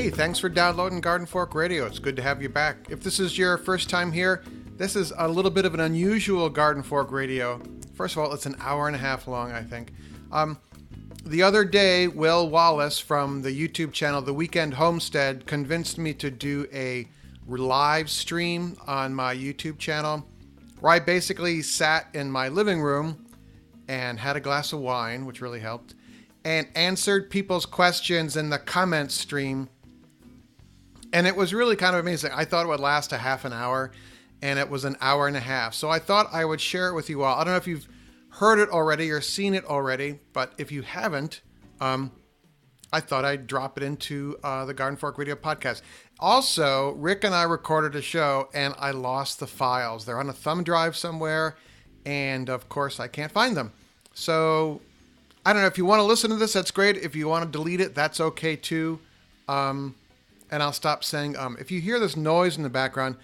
Hey, thanks for downloading Garden Fork Radio. It's good to have you back. If this is your first time here, this is a little bit of an unusual Garden Fork Radio. First of all, it's an hour and a half long, I think. The other day, Will Wallace from the YouTube channel The Weekend Homestead convinced me to do a live stream on my YouTube channel where I basically sat in my living room and had a glass of wine, which really helped, and answered people's questions in the comments stream. And it was really kind of amazing. I thought it would last a half an hour, and it was an hour and a half. So I thought I would share it with you all. I don't know if you've heard it already or seen it already, but if you haven't, I thought I'd drop it into the Garden Fork Radio podcast. Also, Rick and I recorded a show, and I lost the files. They're on a thumb drive somewhere, and of course, I can't find them. So I don't know. If you want to listen to this, that's great. If you want to delete it, that's okay too. And I'll stop saying, if you hear this noise in the background,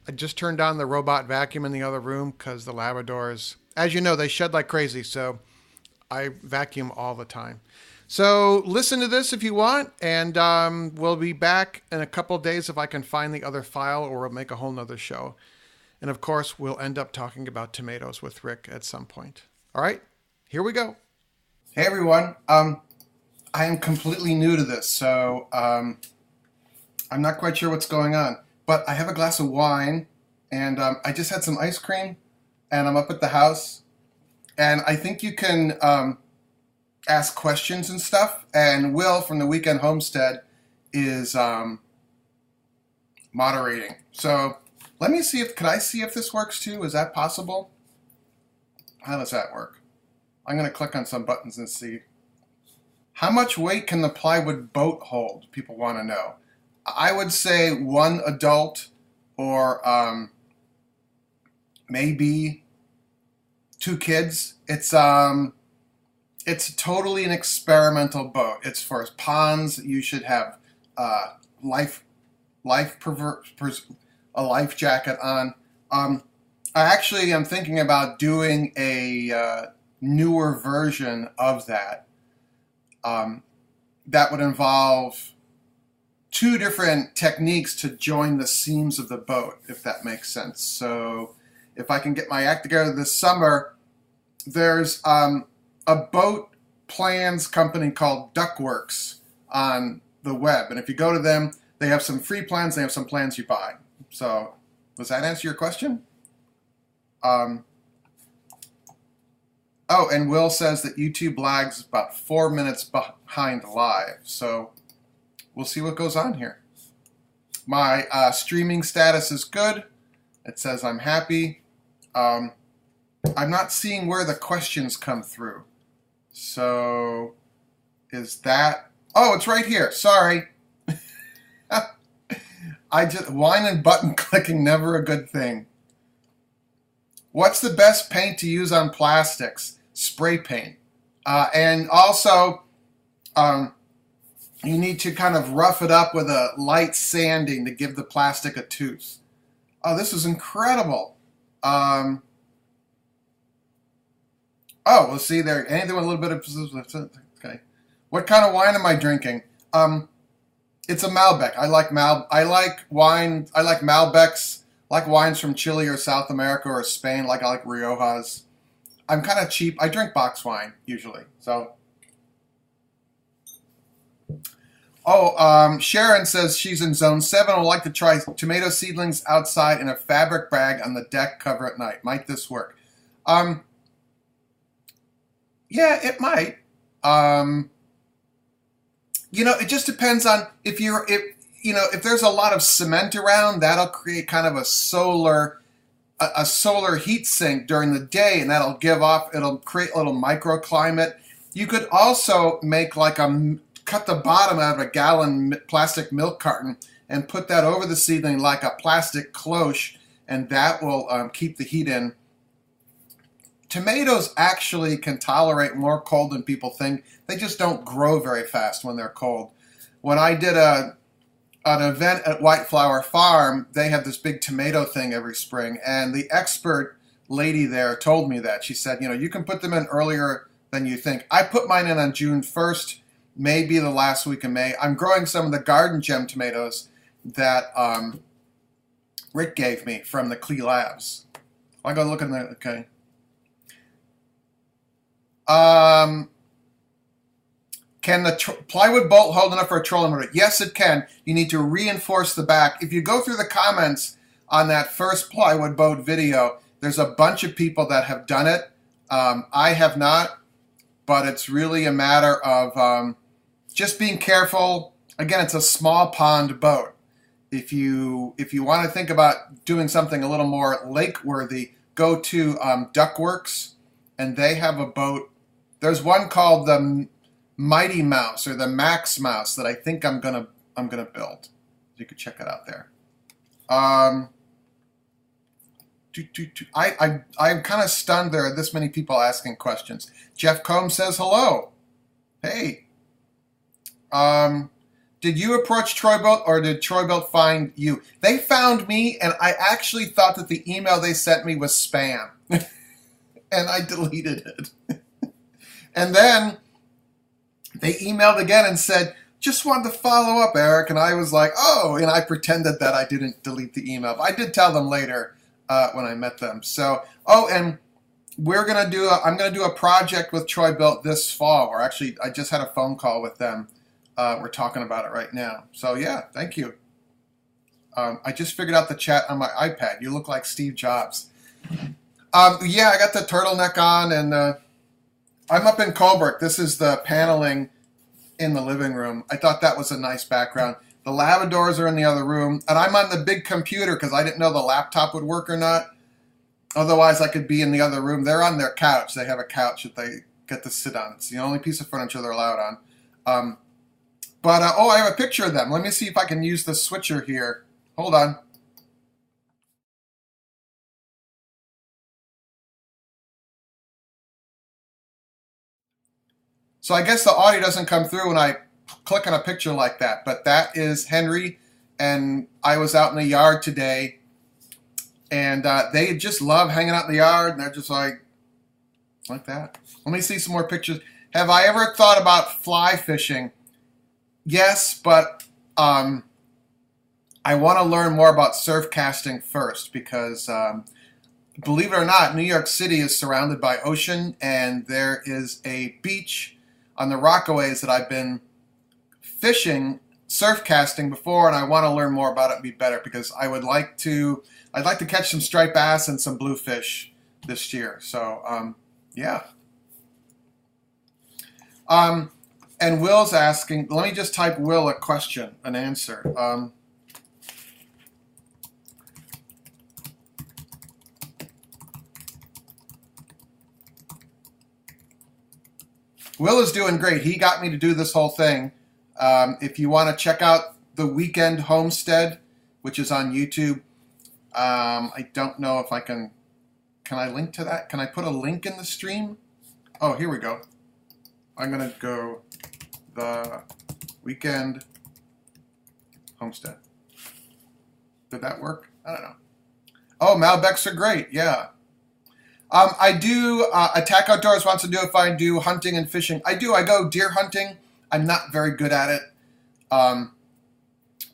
I just turned on the robot vacuum in the other room because the Labradors, as you know, they shed like crazy. So I vacuum all the time. So listen to this if you want. And we'll be back in a couple of days if I can find the other file, or we'll make a whole nother show. And of course, we'll end up talking about tomatoes with Rick at some point. All right, here we go. Hey everyone, I am completely new to this, so I'm not quite sure what's going on, but I have a glass of wine, and I just had some ice cream, and I'm up at the house, and I think you can ask questions and stuff, and Will from the Weekend Homestead is moderating. So let me see can I see if this works too? Is that possible? How does that work? I'm going to click on some buttons and see. How much weight can the plywood boat hold? People want to know. I would say one adult, or maybe two kids. It's totally an experimental boat. It's for ponds. You should have a life jacket on. I actually am thinking about doing a newer version of that. That would involve two different techniques to join the seams of the boat, if that makes sense. So if I can get my act together this summer, there's a boat plans company called Duckworks on the web. And if you go to them, they have some free plans, they have some plans you buy. So does that answer your question? Oh, and Will says that YouTube lags about 4 minutes behind live. So we'll see what goes on here. My streaming status is good. It says I'm happy. I'm not seeing where the questions come through. So is that... Oh, it's right here. Sorry. Wine and button clicking, never a good thing. What's the best paint to use on plastics? Spray paint. And also, you need to kind of rough it up with a light sanding to give the plastic a tooth. Oh, this is incredible. Oh, we'll see there. Anything with a little bit of... Okay. What kind of wine am I drinking? It's a Malbec. I like wine. I like Malbecs. I like wines from Chile or South America or Spain. I like Riojas. I'm kind of cheap. I drink box wine usually. So, Sharon says she's in Zone 7. Would like to try tomato seedlings outside in a fabric bag on the deck cover at night. Might this work? Yeah, it might. It just depends on if there's a lot of cement around, that'll create kind of a solar heat sink during the day, and it'll create a little microclimate. You could also make cut the bottom out of a gallon plastic milk carton and put that over the seedling like a plastic cloche, and that will keep the heat in. Tomatoes actually can tolerate more cold than people think. They just don't grow very fast when they're cold. When I did an event at White Flower Farm, they have this big tomato thing every spring, and the expert lady there told me that. She said, you can put them in earlier than you think. I put mine in on June 1st. may be the last week of May. I'm growing some of the garden gem tomatoes that Rick gave me from the Klee Labs. I'll go look in the, okay. Can the plywood bolt hold enough for a trolling motor? Yes, it can. You need to reinforce the back. If you go through the comments on that first plywood boat video, there's a bunch of people that have done it. I have not, but it's really a matter of just being careful. Again, it's a small pond boat. If you want to think about doing something a little more lake-worthy, go to Duckworks, and they have a boat. There's one called the Mighty Mouse or the Max Mouse that I think I'm gonna build. You could check it out there. I'm kind of stunned there are this many people asking questions. Jeff Combs says hello. Hey. Did you approach Troy-Bilt or did Troy-Bilt find you? They found me, and I actually thought that the email they sent me was spam. And I deleted it. And then they emailed again and said, just wanted to follow up, Eric. And I was like, oh, and I pretended that I didn't delete the email. But I did tell them later when I met them. So, oh, and I'm going to do a project with Troy-Bilt this fall. Or actually, I just had a phone call with them. We're talking about it right now. So, yeah, thank you. I just figured out the chat on my iPad. You look like Steve Jobs. Yeah, I got the turtleneck on, and I'm up in Colebrook. This is the paneling in the living room. I thought that was a nice background. The Labradors are in the other room, and I'm on the big computer because I didn't know the laptop would work or not. Otherwise, I could be in the other room. They're on their couch. They have a couch that they get to sit on. It's the only piece of furniture they're allowed on. Oh, I have a picture of them. Let me see if I can use the switcher here. Hold on. So I guess the audio doesn't come through when I click on a picture like that, but that is Henry, and I was out in the yard today, and they just love hanging out in the yard, and they're just like that. Let me see some more pictures. Have I ever thought about fly fishing? Yes, but I want to learn more about surf casting first because, believe it or not, New York City is surrounded by ocean, and there is a beach on the Rockaways that I've been fishing, surf casting before, and I want to learn more about it and be better because I'd like to catch some striped bass and some bluefish this year. So, yeah. And Will's asking, let me just type Will a question, an answer. Will is doing great. He got me to do this whole thing. If you want to check out The Weekend Homestead, which is on YouTube, I don't know if I can I link to that? Can I put a link in the stream? Oh, here we go. I'm going to go The Weekend Homestead. Did that work? I don't know. Oh, Malbecs are great. Yeah. I do, Attack Outdoors wants to do if I do hunting and fishing. I do. I go deer hunting. I'm not very good at it.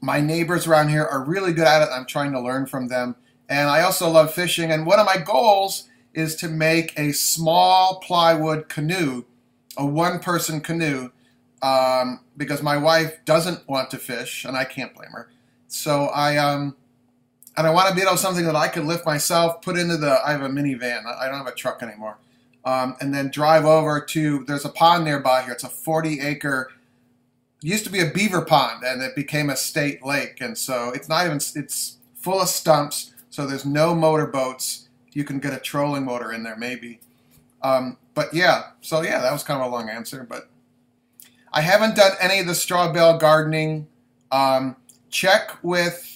My neighbors around here are really good at it. I'm trying to learn from them. And I also love fishing. And one of my goals is to make a small plywood canoe, a one-person canoe, because my wife doesn't want to fish, and I can't blame her. So and I want to be able to something that I could lift myself, put into I have a minivan. I don't have a truck anymore. And then drive over to, there's a pond nearby here. It's a 40-acre, used to be a beaver pond, and it became a state lake. And so it's full of stumps, so there's no motorboats. You can get a trolling motor in there, maybe. But yeah, so yeah, that was kind of a long answer. But I haven't done any of the straw bale gardening. Check with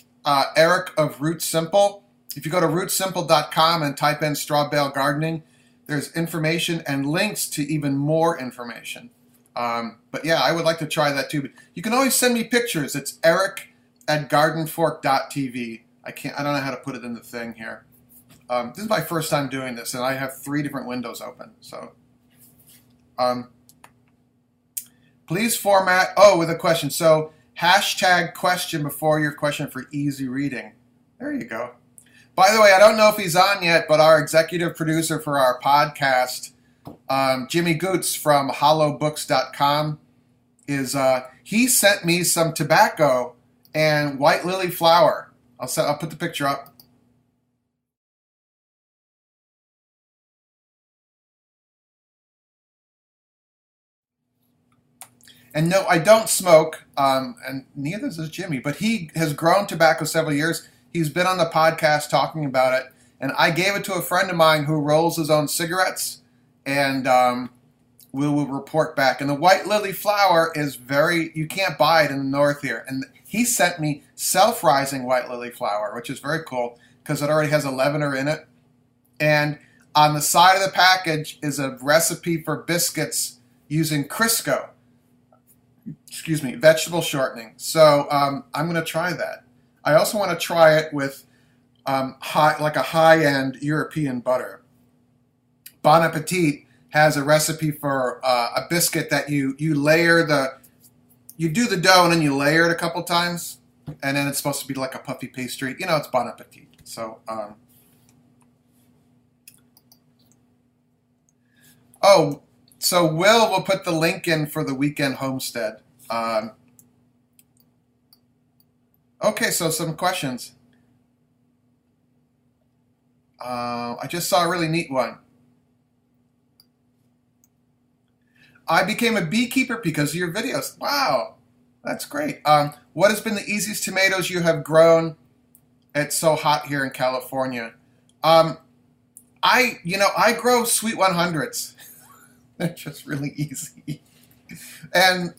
Eric of Root Simple. If you go to rootsimple.com and type in straw bale gardening, there's information and links to even more information. But yeah, I would like to try that too. But you can always send me pictures. It's eric@gardenfork.tv. I don't know how to put it in the thing here. This is my first time doing this, and I have 3 different windows open. So, Please format, oh, with a question. So hashtag question before your question for easy reading. There you go. By the way, I don't know if he's on yet, but our executive producer for our podcast, Jimmy Goots from hollowbooks.com, he sent me some tobacco and white lily flower. I'll put the picture up. And no, I don't smoke, and neither does Jimmy, but he has grown tobacco several years. He's been on the podcast talking about it, and I gave it to a friend of mine who rolls his own cigarettes, and we will report back. And the white lily flower is you can't buy it in the north here. And he sent me self-rising white lily flower, which is very cool because it already has a leavener in it. And on the side of the package is a recipe for biscuits using Crisco. Vegetable shortening. So I'm going to try that. I also want to try it with a high-end European butter. Bon Appetit has a recipe for a biscuit that you layer you do the dough and then you layer it a couple times, and then it's supposed to be like a puffy pastry. You know, it's Bon Appetit. So, so Will put the link in for the weekend homestead. Okay, so some questions. I just saw a really neat one. I became a beekeeper because of your videos. Wow, that's great. What has been the easiest tomatoes you have grown? It's so hot here in California. I grow sweet 100s. They're just really easy. And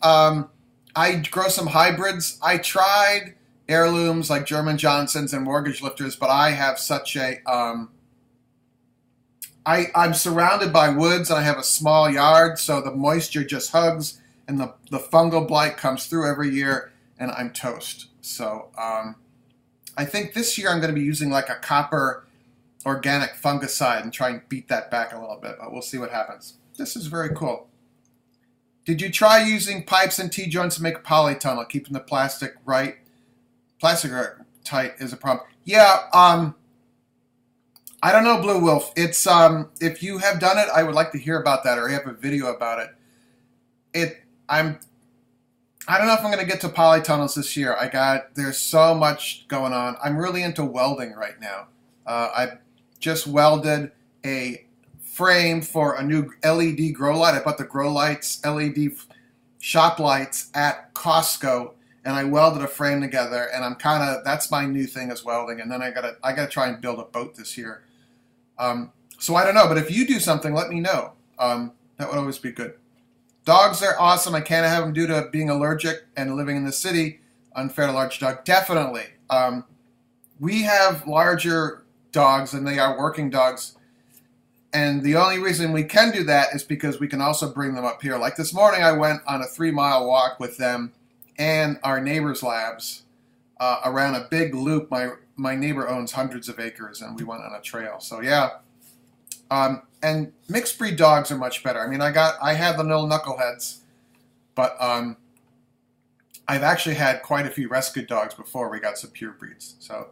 I grow some hybrids. I tried heirlooms like German Johnsons and mortgage lifters, but I have such a I'm surrounded by woods and I have a small yard, so the moisture just hugs and the fungal blight comes through every year and I'm toast. So I think this year I'm going to be using like a copper organic fungicide and try and beat that back a little bit, but we'll see what happens. This is very cool. Did you try using pipes and T-joints to make a polytunnel, keeping the plastic right? Plastic tight is a problem. Yeah, I don't know, Blue Wolf. It's if you have done it, I would like to hear about that, or you have a video about it. I don't know if I'm going to get to polytunnels this year. There's so much going on. I'm really into welding right now. I just welded a frame for a new LED grow light. I bought the Grow Lights LED shop lights at Costco, and I welded a frame together. And that's my new thing is welding. And then I gotta try and build a boat this year. So I don't know, but if you do something, let me know. That would always be good. Dogs are awesome. I can't have them due to being allergic and living in the city. Unfair to large dog. Definitely. We have larger dogs and they are working dogs. And the only reason we can do that is because we can also bring them up here. Like this morning, I went on a 3-mile walk with them and our neighbor's labs around a big loop. My neighbor owns hundreds of acres, and we went on a trail. So yeah, and mixed breed dogs are much better. I mean, I have the little knuckleheads, but I've actually had quite a few rescue dogs before we got some pure breeds. So.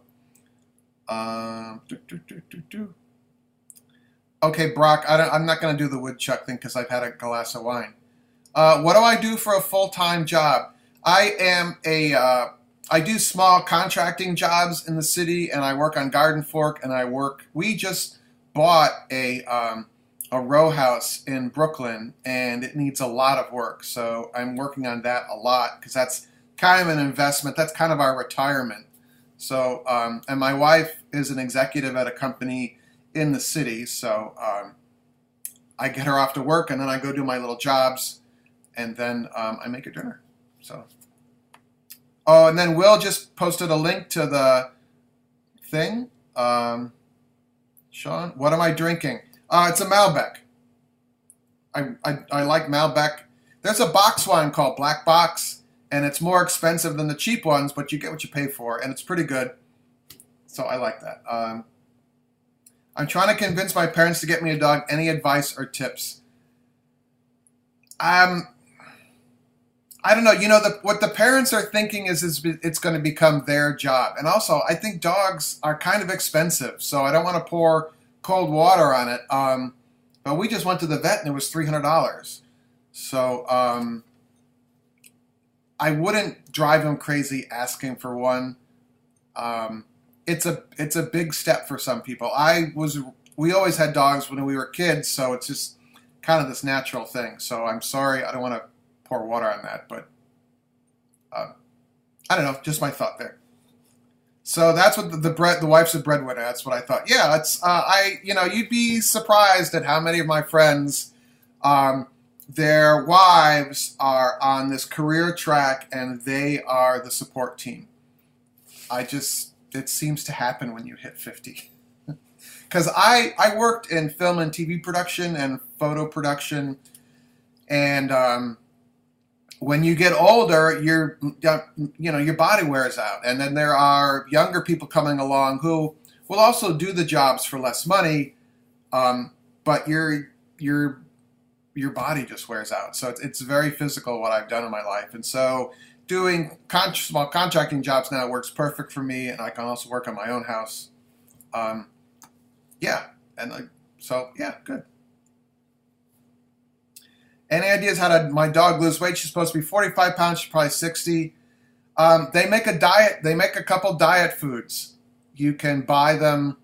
Okay, Brock, I'm not going to do the woodchuck thing because I've had a glass of wine. What do I do for a full-time job? I do small contracting jobs in the city, and I work on Garden Fork, and we just bought a row house in Brooklyn, and it needs a lot of work. So I'm working on that a lot because that's kind of an investment. That's kind of our retirement. So, and my wife is an executive at a company in the city, so I get her off to work, and then I go do my little jobs, and then I make her dinner. So, oh, and then Will just posted a link to the thing. Sean, what am I drinking? It's a Malbec. I like Malbec. There's a box wine called Black Box, and it's more expensive than the cheap ones, but you get what you pay for, and it's pretty good. So I like that. I'm trying to convince my parents to get me a dog. Any advice or tips? I don't know. What the parents are thinking is it's going to become their job. And also, I think dogs are kind of expensive, so I don't want to pour cold water on it. But we just went to the vet and it was $300. So I wouldn't drive them crazy asking for one. Um, it's a big step for some people. We always had dogs when we were kids, so it's just kind of this natural thing. So I'm sorry, I don't want to pour water on that, but uh, I don't know, just my thought there. So that's what the wife's a breadwinner. That's what I thought. Yeah, it's you'd be surprised at how many of my friends, um, their wives are on this career track and they are the support team. It seems to happen when you hit 50. Because I worked in film and TV production and photo production, and when you get older, your body wears out, and then there are younger people coming along who will also do the jobs for less money, but your body just wears out. So it's very physical what I've done in my life, and so doing small contracting jobs now works perfect for me, and I can also work on my own house. Um, yeah, so yeah, good. Any ideas how to my dog lose weight? She's supposed to be 45 pounds. She's probably 60. They make a diet. They make a couple diet foods. You can buy them.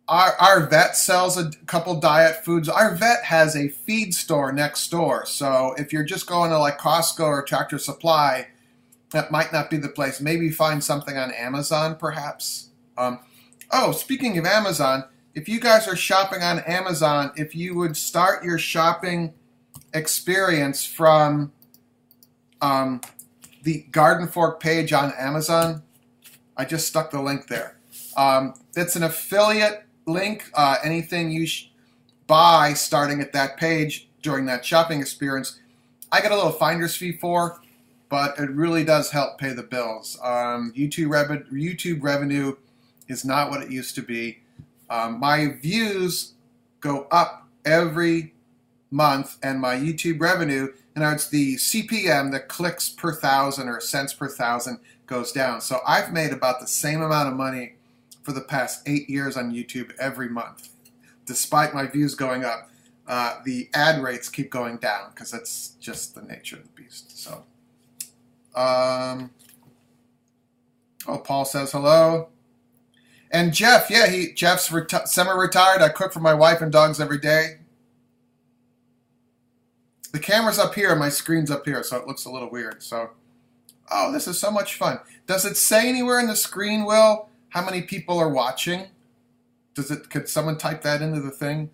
Our vet sells a couple diet foods. Our vet has a feed store next door. So if you're just going to like Costco or Tractor Supply, that might not be the place. Maybe find something on Amazon, perhaps. Speaking of Amazon, if you guys are shopping on Amazon, if you would start your shopping experience from the Garden Fork page on Amazon, I just stuck the link there. It's an affiliate link. Anything you buy starting at that page during that shopping experience, I get a little finder's fee for, but it really does help pay the bills. YouTube revenue is not what it used to be. My views go up every month, and my YouTube revenue, and it's the CPM, the clicks per thousand or cents per thousand, goes down. So I've made about the same amount of money for the past 8 years on YouTube every month, despite my views going up. The ad rates keep going down because that's just the nature of the beast. So, Paul says hello. And Jeff, Jeff's semi-retired. I cook for my wife and dogs every day. The camera's up here, my screen's up here, so it looks a little weird. So, this is so much fun. Does it say anywhere in the screen, Will, how many people are watching? Could someone type that into the thing?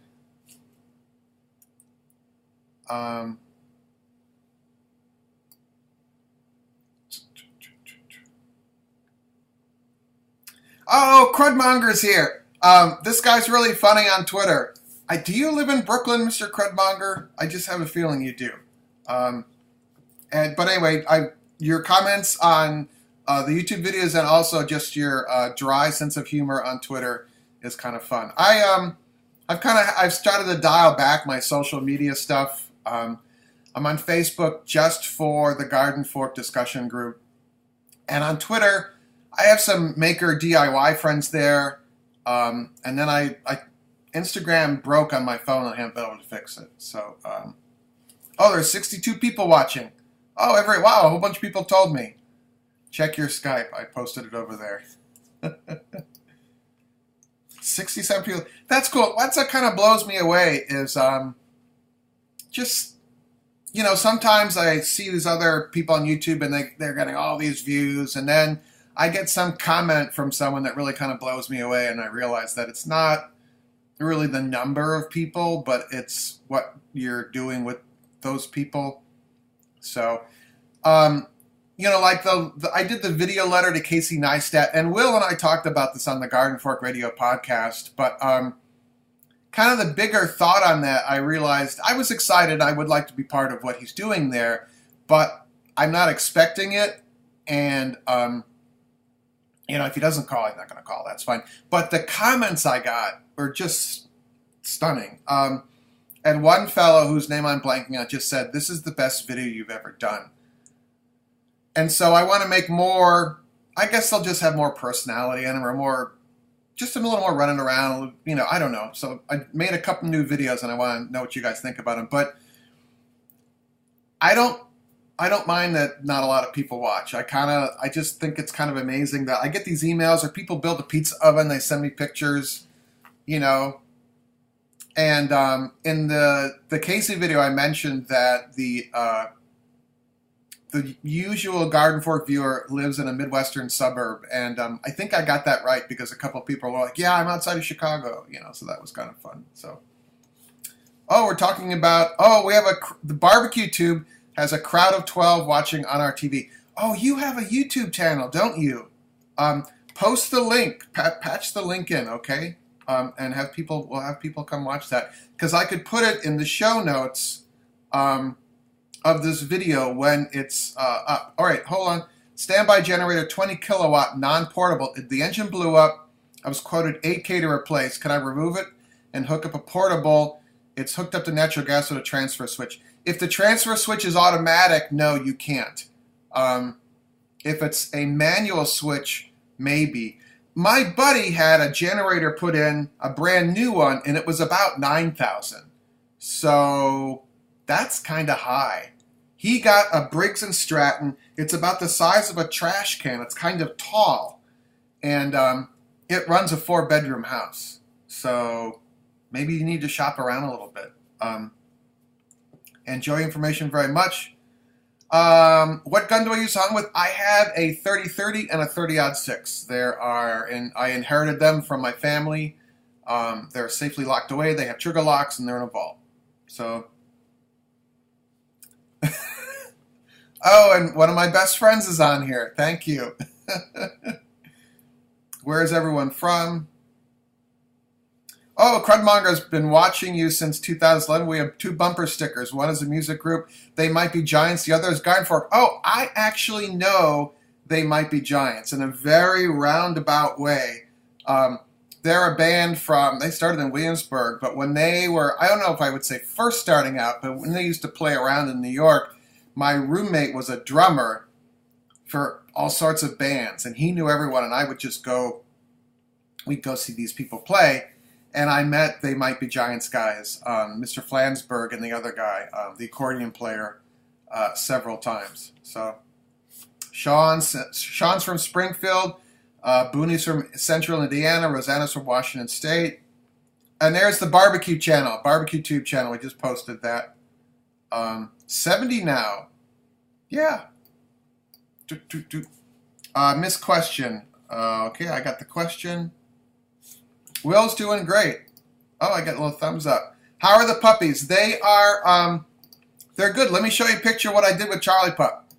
Crudmonger's here. This guy's really funny on Twitter. Do you live in Brooklyn, Mr. Crudmonger? I just have a feeling you do. But anyway, your comments on the YouTube videos and also just your dry sense of humor on Twitter is kind of fun. I've started to dial back my social media stuff. I'm on Facebook just for the Garden Fork discussion group, and on Twitter I have some maker DIY friends there. And then Instagram broke on my phone and I haven't been able to fix it. So, there's 62 people watching. Wow, a whole bunch of people told me. Check your Skype. I posted it over there. 67 people. That's cool. What kind of blows me away is just, sometimes I see these other people on YouTube and they're getting all these views, and then I get some comment from someone that really kind of blows me away, and I realize that it's not really the number of people, but it's what you're doing with those people. So, like I did the video letter to Casey Neistat, and Will and I talked about this on the Garden Fork Radio podcast, but kind of the bigger thought on that, I realized I was excited. I would like to be part of what he's doing there, but I'm not expecting it, and if he doesn't call, he's not going to call. That's fine. But the comments I got were just stunning. And one fellow whose name I'm blanking on just said, "This is the best video you've ever done." And so I want to make more. I guess they'll just have more personality in them, or more, just a little more running around. You know, I don't know. So I made a couple new videos, and I want to know what you guys think about them. But I don't mind that not a lot of people watch. I just think it's kind of amazing that I get these emails, or people build a pizza oven, they send me pictures, you know. And in the Casey video, I mentioned that the usual Garden Fork viewer lives in a Midwestern suburb, and I think I got that right, because a couple of people were like, "Yeah, I'm outside of Chicago," you know. So that was kind of fun. So, oh, we're talking about, we have the barbecue tube has a crowd of 12 watching on our TV. Oh, you have a YouTube channel, don't you? Post the link, patch the link in, okay? And we'll have people come watch that, because I could put it in the show notes of this video when it's up. All right, hold on. Standby generator, 20 kilowatt, non-portable. The engine blew up. I was quoted $8K to replace. Can I remove it and hook up a portable? It's hooked up to natural gas with a transfer switch. If the transfer switch is automatic, no, you can't. If it's a manual switch, maybe. My buddy had a generator put in, a brand new one, and it was about $9,000. So that's kind of high. He got a Briggs & Stratton. It's about the size of a trash can. It's kind of tall. And it runs a 4-bedroom house. So maybe you need to shop around a little bit. Enjoy information very much. What gun do I use to hunt with? I have a 30-30 and a 30-06. I inherited them from my family. They're safely locked away. They have trigger locks, and they're in a vault. So, oh, and one of my best friends is on here. Thank you. Where is everyone from? Oh, Crudmonger's been watching you since 2011. We have 2 bumper stickers. One is a music group, They Might Be Giants. The other is Garden Fork. Oh, I actually know They Might Be Giants in a very roundabout way. They're a band they started in Williamsburg, but when they were, I don't know if I would say first starting out, but when they used to play around in New York, my roommate was a drummer for all sorts of bands, and he knew everyone, and I would just we'd go see these people play. And I met They Might Be Giants guys, Mr. Flansburgh and the other guy, the accordion player, several times. So Sean's from Springfield, Booney's from Central Indiana, Rosanna's from Washington State. And there's the barbecue channel, barbecue tube channel. We just posted that. 70 now. Yeah. Missed question. Okay, I got the question. Will's doing great. Oh, I got a little thumbs up. How are the puppies? They are, they're good. Let me show you a picture of what I did with Charlie Pup.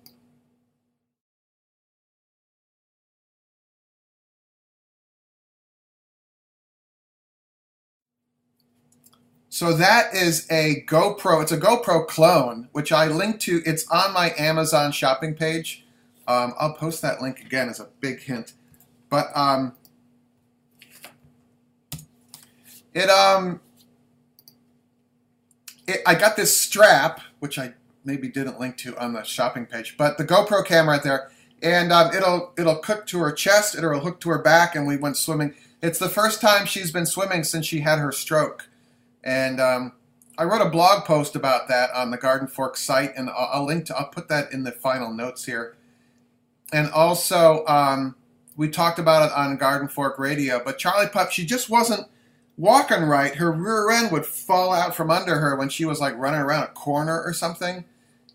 So that is a GoPro. It's a GoPro clone, which I linked to. It's on my Amazon shopping page. I'll post that link again as a big hint. But, I got this strap, which I maybe didn't link to on the shopping page, but the GoPro camera right there, and it'll hook to her chest, it'll hook to her back, and we went swimming. It's the first time she's been swimming since she had her stroke, and I wrote a blog post about that on the Garden Fork site, and I'll put that in the final notes here. And also, we talked about it on Garden Fork Radio, but Charlie Pup, she just wasn't walking right. Her rear end would fall out from under her when she was like running around a corner or something,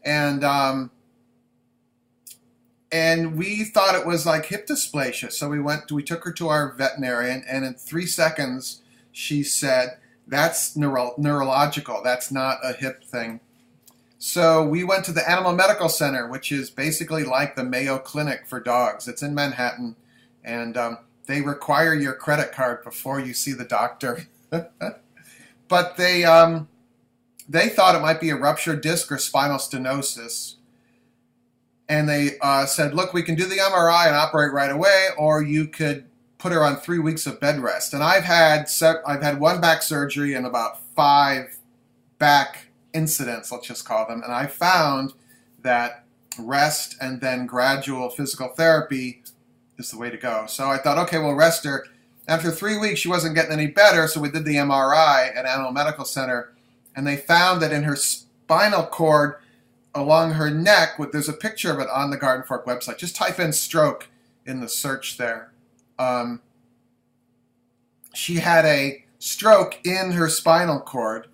and we thought it was like hip dysplasia. So we took her to our veterinarian, and in 3 seconds she said, "That's neurological. That's not a hip thing." So we went to the Animal Medical Center, which is basically like the Mayo Clinic for dogs. It's in Manhattan, and they require your credit card before you see the doctor. But they thought it might be a ruptured disc or spinal stenosis. And they said, look, we can do the MRI and operate right away, or you could put her on 3 weeks of bed rest. And I've had 1 back surgery and about 5 back incidents, let's just call them. And I found that rest and then gradual physical therapy is the way to go. So I thought, okay, we'll rest her. After 3 weeks, she wasn't getting any better, so we did the MRI at Animal Medical Center, and they found that in her spinal cord along her neck, there's a picture of it on the Garden Fork website. Just type in stroke in the search there. She had a stroke in her spinal cord,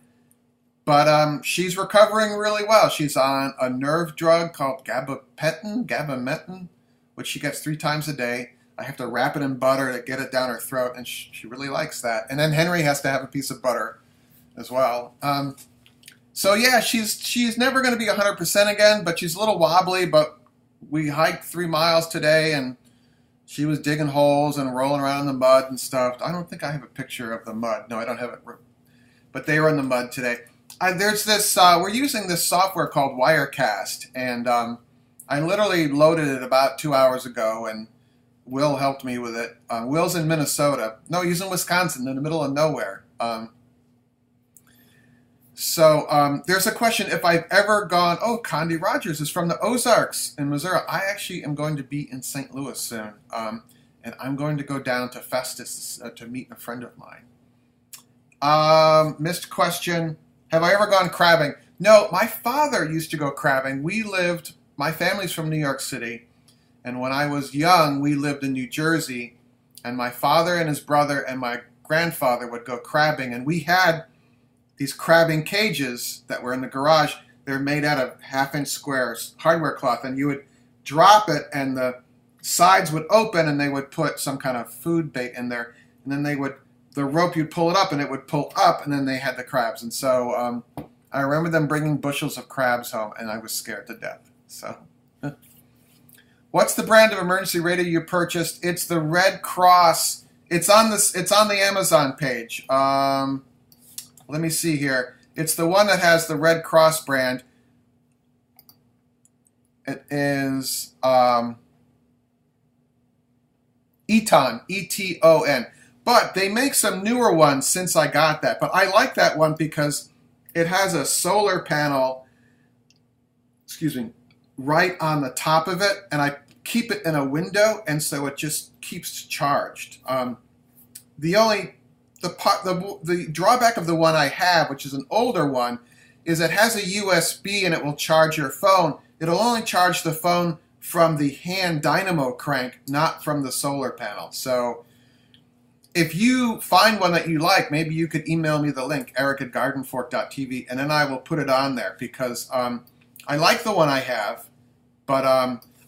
but she's recovering really well. She's on a nerve drug called gabapentin, which she gets 3 times a day. I have to wrap it in butter to get it down her throat, and she really likes that. And then Henry has to have a piece of butter as well. So yeah, she's never going to be 100% again, but she's a little wobbly. But we hiked 3 miles today, and she was digging holes and rolling around in the mud and stuff. I don't think I have a picture of the mud. No, I don't have it. But they were in the mud today. There's this. We're using this software called Wirecast, and I literally loaded it about 2 hours ago, and Will helped me with it. Will's in Minnesota. No, he's in Wisconsin, in the middle of nowhere. So there's a question if I've ever gone. Oh, Condi Rogers is from the Ozarks in Missouri. I actually am going to be in St. Louis soon, and I'm going to go down to Festus to meet a friend of mine. Missed question. Have I ever gone crabbing? No, my father used to go crabbing. My family's from New York City, and when I was young, we lived in New Jersey, and my father and his brother and my grandfather would go crabbing, and we had these crabbing cages that were in the garage. They're made out of 1/2-inch squares, hardware cloth, and you would drop it, and the sides would open, and they would put some kind of food bait in there, and then the rope, you'd pull it up, and it would pull up, and then they had the crabs. And so I remember them bringing bushels of crabs home, and I was scared to death. So, what's the brand of emergency radio you purchased? It's the Red Cross. It's on the Amazon page. Let me see here. It's the one that has the Red Cross brand. It is Eton, E-T-O-N. But they make some newer ones since I got that. But I like that one because it has a solar panel, right on the top of it, and I keep it in a window, and so it just keeps charged. The drawback of the one I have, which is an older one, is it has a USB and it will charge your phone. It'll only charge the phone from the hand dynamo crank, not from the solar panel. So if you find one that you like, maybe you could email me the link, eric@gardenfork.tv, and then I will put it on there because I like the one I have, but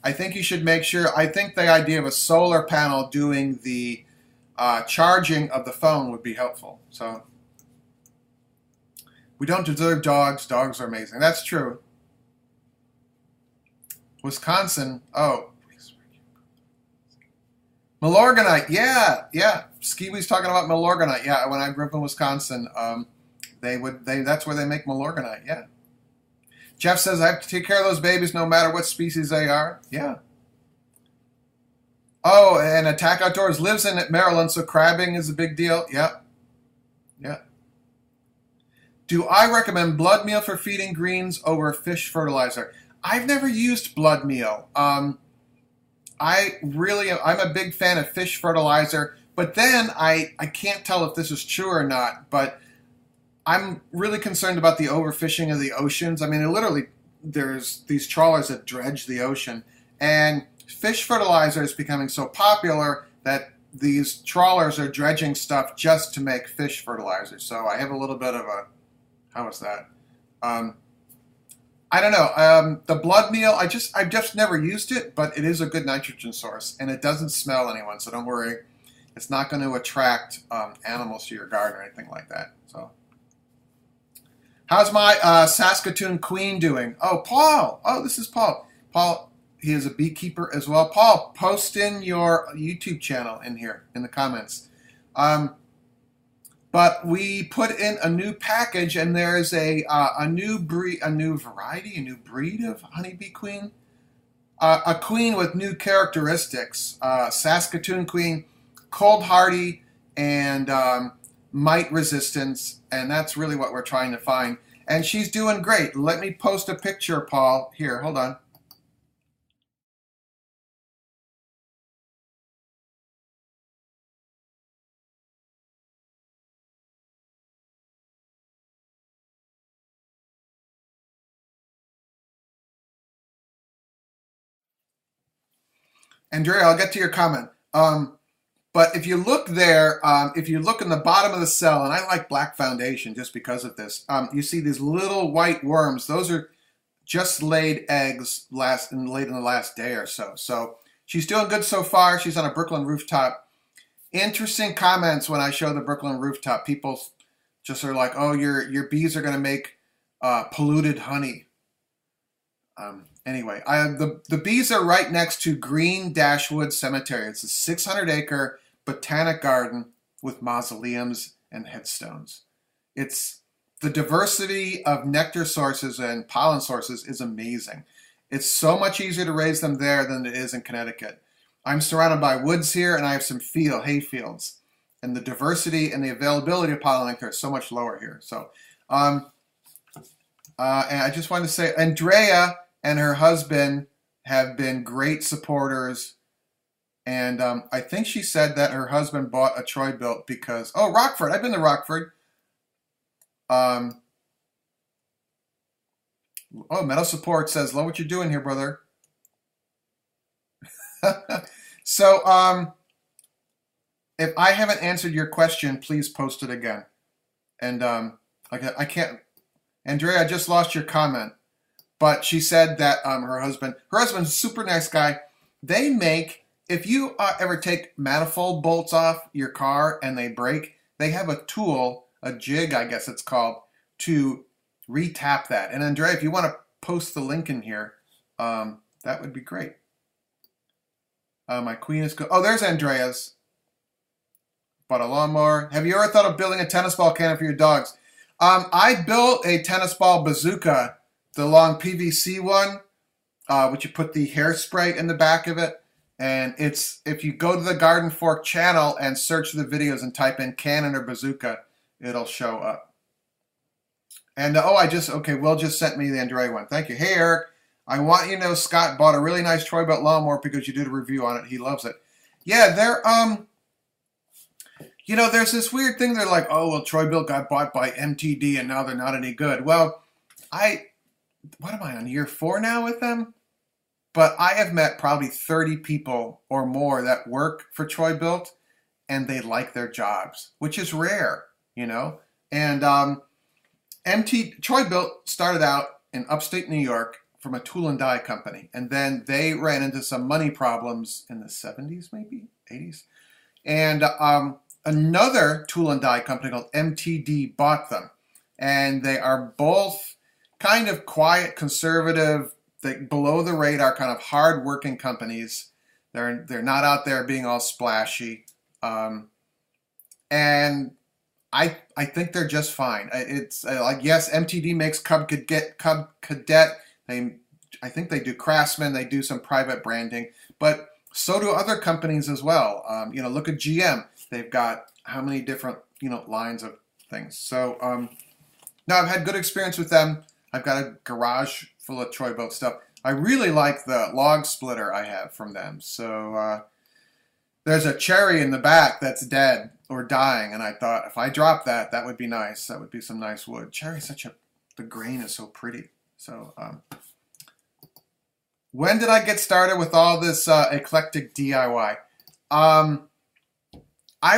I think you should make sure. I think the idea of a solar panel doing the charging of the phone would be helpful. So we don't deserve dogs. Dogs are amazing. That's true. Wisconsin. Oh, Milorganite. Yeah. Skiwi's talking about Milorganite. Yeah, when I grew up in Wisconsin, that's where they make Milorganite. Yeah. Jeff says I have to take care of those babies no matter what species they are. Yeah. Oh, and Attack Outdoors lives in Maryland, so crabbing is a big deal. Yeah. Do I recommend blood meal for feeding greens over fish fertilizer? I've never used blood meal. I'm a big fan of fish fertilizer, but then I can't tell if this is true or not, but I'm really concerned about the overfishing of the oceans. I mean, there's these trawlers that dredge the ocean, and fish fertilizer is becoming so popular that these trawlers are dredging stuff just to make fish fertilizer. So I have a little bit of how is that? I don't know. The blood meal, I've just never used it, but it is a good nitrogen source, and it doesn't smell anyone, so don't worry. It's not going to attract animals to your garden or anything like that. So, how's my Saskatoon queen doing? Oh, Paul. Oh, this is Paul. Paul, he is a beekeeper as well. Paul, post in your YouTube channel in here in the comments. But we put in a new package, and there's a new breed of honeybee queen. A queen with new characteristics. Saskatoon queen, cold hardy and mite resistance, and that's really what we're trying to find. And she's doing great. Let me post a picture, Paul. Here, hold on. Andrea, I'll get to your comment. But if you look there, if you look in the bottom of the cell, and I like black foundation just because of this, you see these little white worms. Those are just laid eggs late in the last day or so. So she's doing good so far. She's on a Brooklyn rooftop. Interesting comments when I show the Brooklyn rooftop. People just are like, "Oh, your bees are going to make polluted honey." Anyway, the bees are right next to Green Dashwood Cemetery. It's a 600-acre botanic garden with mausoleums and headstones. It's the diversity of nectar sources and pollen sources is amazing. It's so much easier to raise them there than it is in Connecticut. I'm surrounded by woods here, and I have some hay fields, and the diversity and the availability of pollen nectar is so much lower here. So, and I just wanted to say, Andrea and her husband have been great supporters. And I think she said that her husband bought a Troy-Bilt because, oh, Rockford. I've been to Rockford. Oh, Metal Support says, love what you're doing here, brother. So if I haven't answered your question, please post it again. And I can't, Andrea, I just lost your comment. But she said that her husband's a super nice guy. They make, if you ever take manifold bolts off your car and they break, they have a tool, a jig, I guess it's called, to re-tap that. And Andrea, if you want to post the link in here, that would be great. My queen is good. Oh, there's Andrea's. Bought a lawnmower. Have you ever thought of building a tennis ball cannon for your dogs? I built a tennis ball bazooka, the long PVC one, which you put the hairspray in the back of it. And it's, if you go to the Garden Fork channel and search the videos and type in cannon or bazooka, it'll show up. And okay, Will just sent me the Andrea one. Thank you. Hey, Eric, I want you to know Scott bought a really nice Troy-Bilt lawnmower because you did a review on it. He loves it. Yeah, they're, you know, there's this weird thing. They're like, oh, well, Troy-Bilt got bought by MTD and now they're not any good. Well, what am I on year 4 now with them? But I have met probably 30 people or more that work for Troy-Bilt and they like their jobs, which is rare, you know? And Troy-Bilt started out in upstate New York from a tool and die company. And then they ran into some money problems in the 70s, maybe 80s. And another tool and die company called MTD bought them. And they are both kind of quiet, conservative, below the radar, kind of hard-working companies. They're not out there being all splashy. And I think they're just fine. It's like, yes, MTD makes Cub Cadet. I think they do Craftsman. They do some private branding, but so do other companies as well. You know, look at GM. They've got how many different, you know, lines of things. So no, I've had good experience with them. I've got a garage full of Troy-Bilt stuff. I really like the log splitter I have from them. So there's a cherry in the back that's dead or dying, and I thought if I drop that, that would be nice. That would be some nice wood. Cherry's the grain is so pretty. So when did I get started with all this eclectic DIY? I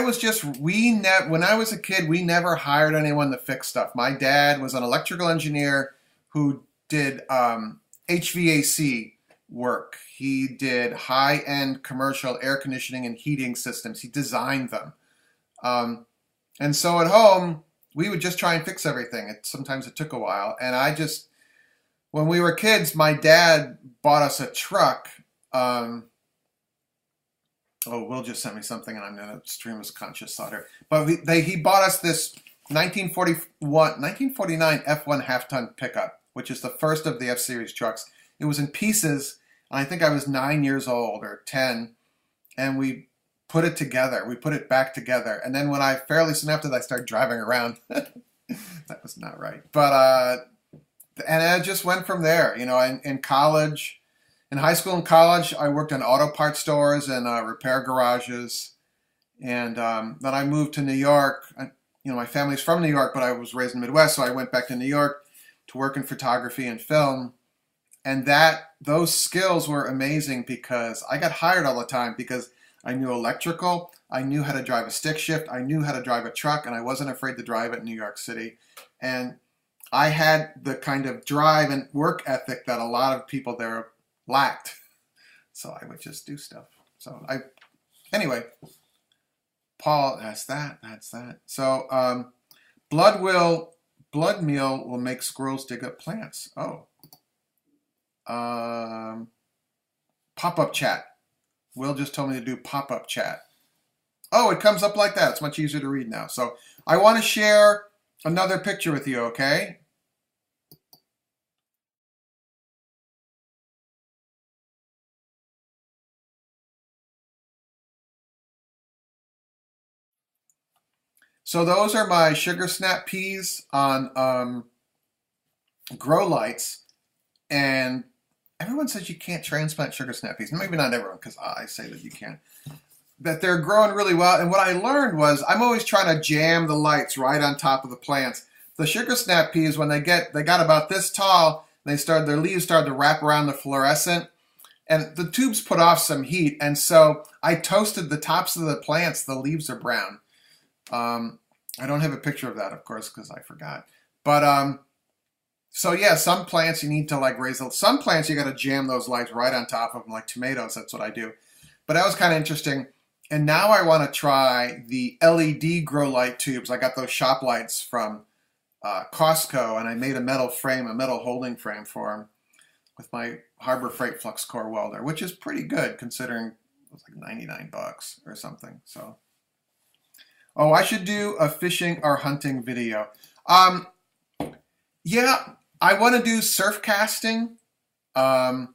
was just, when I was a kid, we never hired anyone to fix stuff. My dad was an electrical engineer who did HVAC work. He did high-end commercial air conditioning and heating systems. He designed them. And so at home, we would just try and fix everything. Sometimes it took a while. And when we were kids, my dad bought us a truck. Will just sent me something, and I'm going to stream his conscious solder. But he bought us this 1949 F1 half-ton pickup, which is the first of the F-Series trucks. It was in pieces, and I think I was 9 years old or 10, and we put it together. We put it back together. And then fairly soon after that, I started driving around. That was not right. But and I just went from there. In college, in high school and college, I worked in auto parts stores and repair garages. And then I moved to New York. My family's from New York, but I was raised in the Midwest, so I went back to New York to work in photography and film. And those skills were amazing because I got hired all the time because I knew electrical, I knew how to drive a stick shift, I knew how to drive a truck, and I wasn't afraid to drive it in New York City. And I had the kind of drive and work ethic that a lot of people there lacked. So I would just do stuff. Anyway, Paul, that's that. So blood meal will make squirrels dig up plants. Oh. Pop-up chat. Will just told me to do pop-up chat. Oh, it comes up like that. It's much easier to read now. So I want to share another picture with you, okay? So those are my sugar snap peas on grow lights, and everyone says you can't transplant sugar snap peas. Maybe not everyone, because I say that you can. That they're growing really well. And what I learned was I'm always trying to jam the lights right on top of the plants. The sugar snap peas, when they got about this tall, their leaves started to wrap around the fluorescent, and the tubes put off some heat. And so I toasted the tops of the plants. The leaves are brown. I don't have a picture of that, of course, because I forgot. But so yeah, some plants you need to raise. Some plants you got to jam those lights right on top of them, like tomatoes. That's what I do. But that was kind of interesting. And now I want to try the LED grow light tubes. I got those shop lights from Costco, and I made a metal holding frame for them with my Harbor Freight flux core welder, which is pretty good considering it was like $99 or something. So, oh, I should do a fishing or hunting video. Yeah, I want to do surf casting. I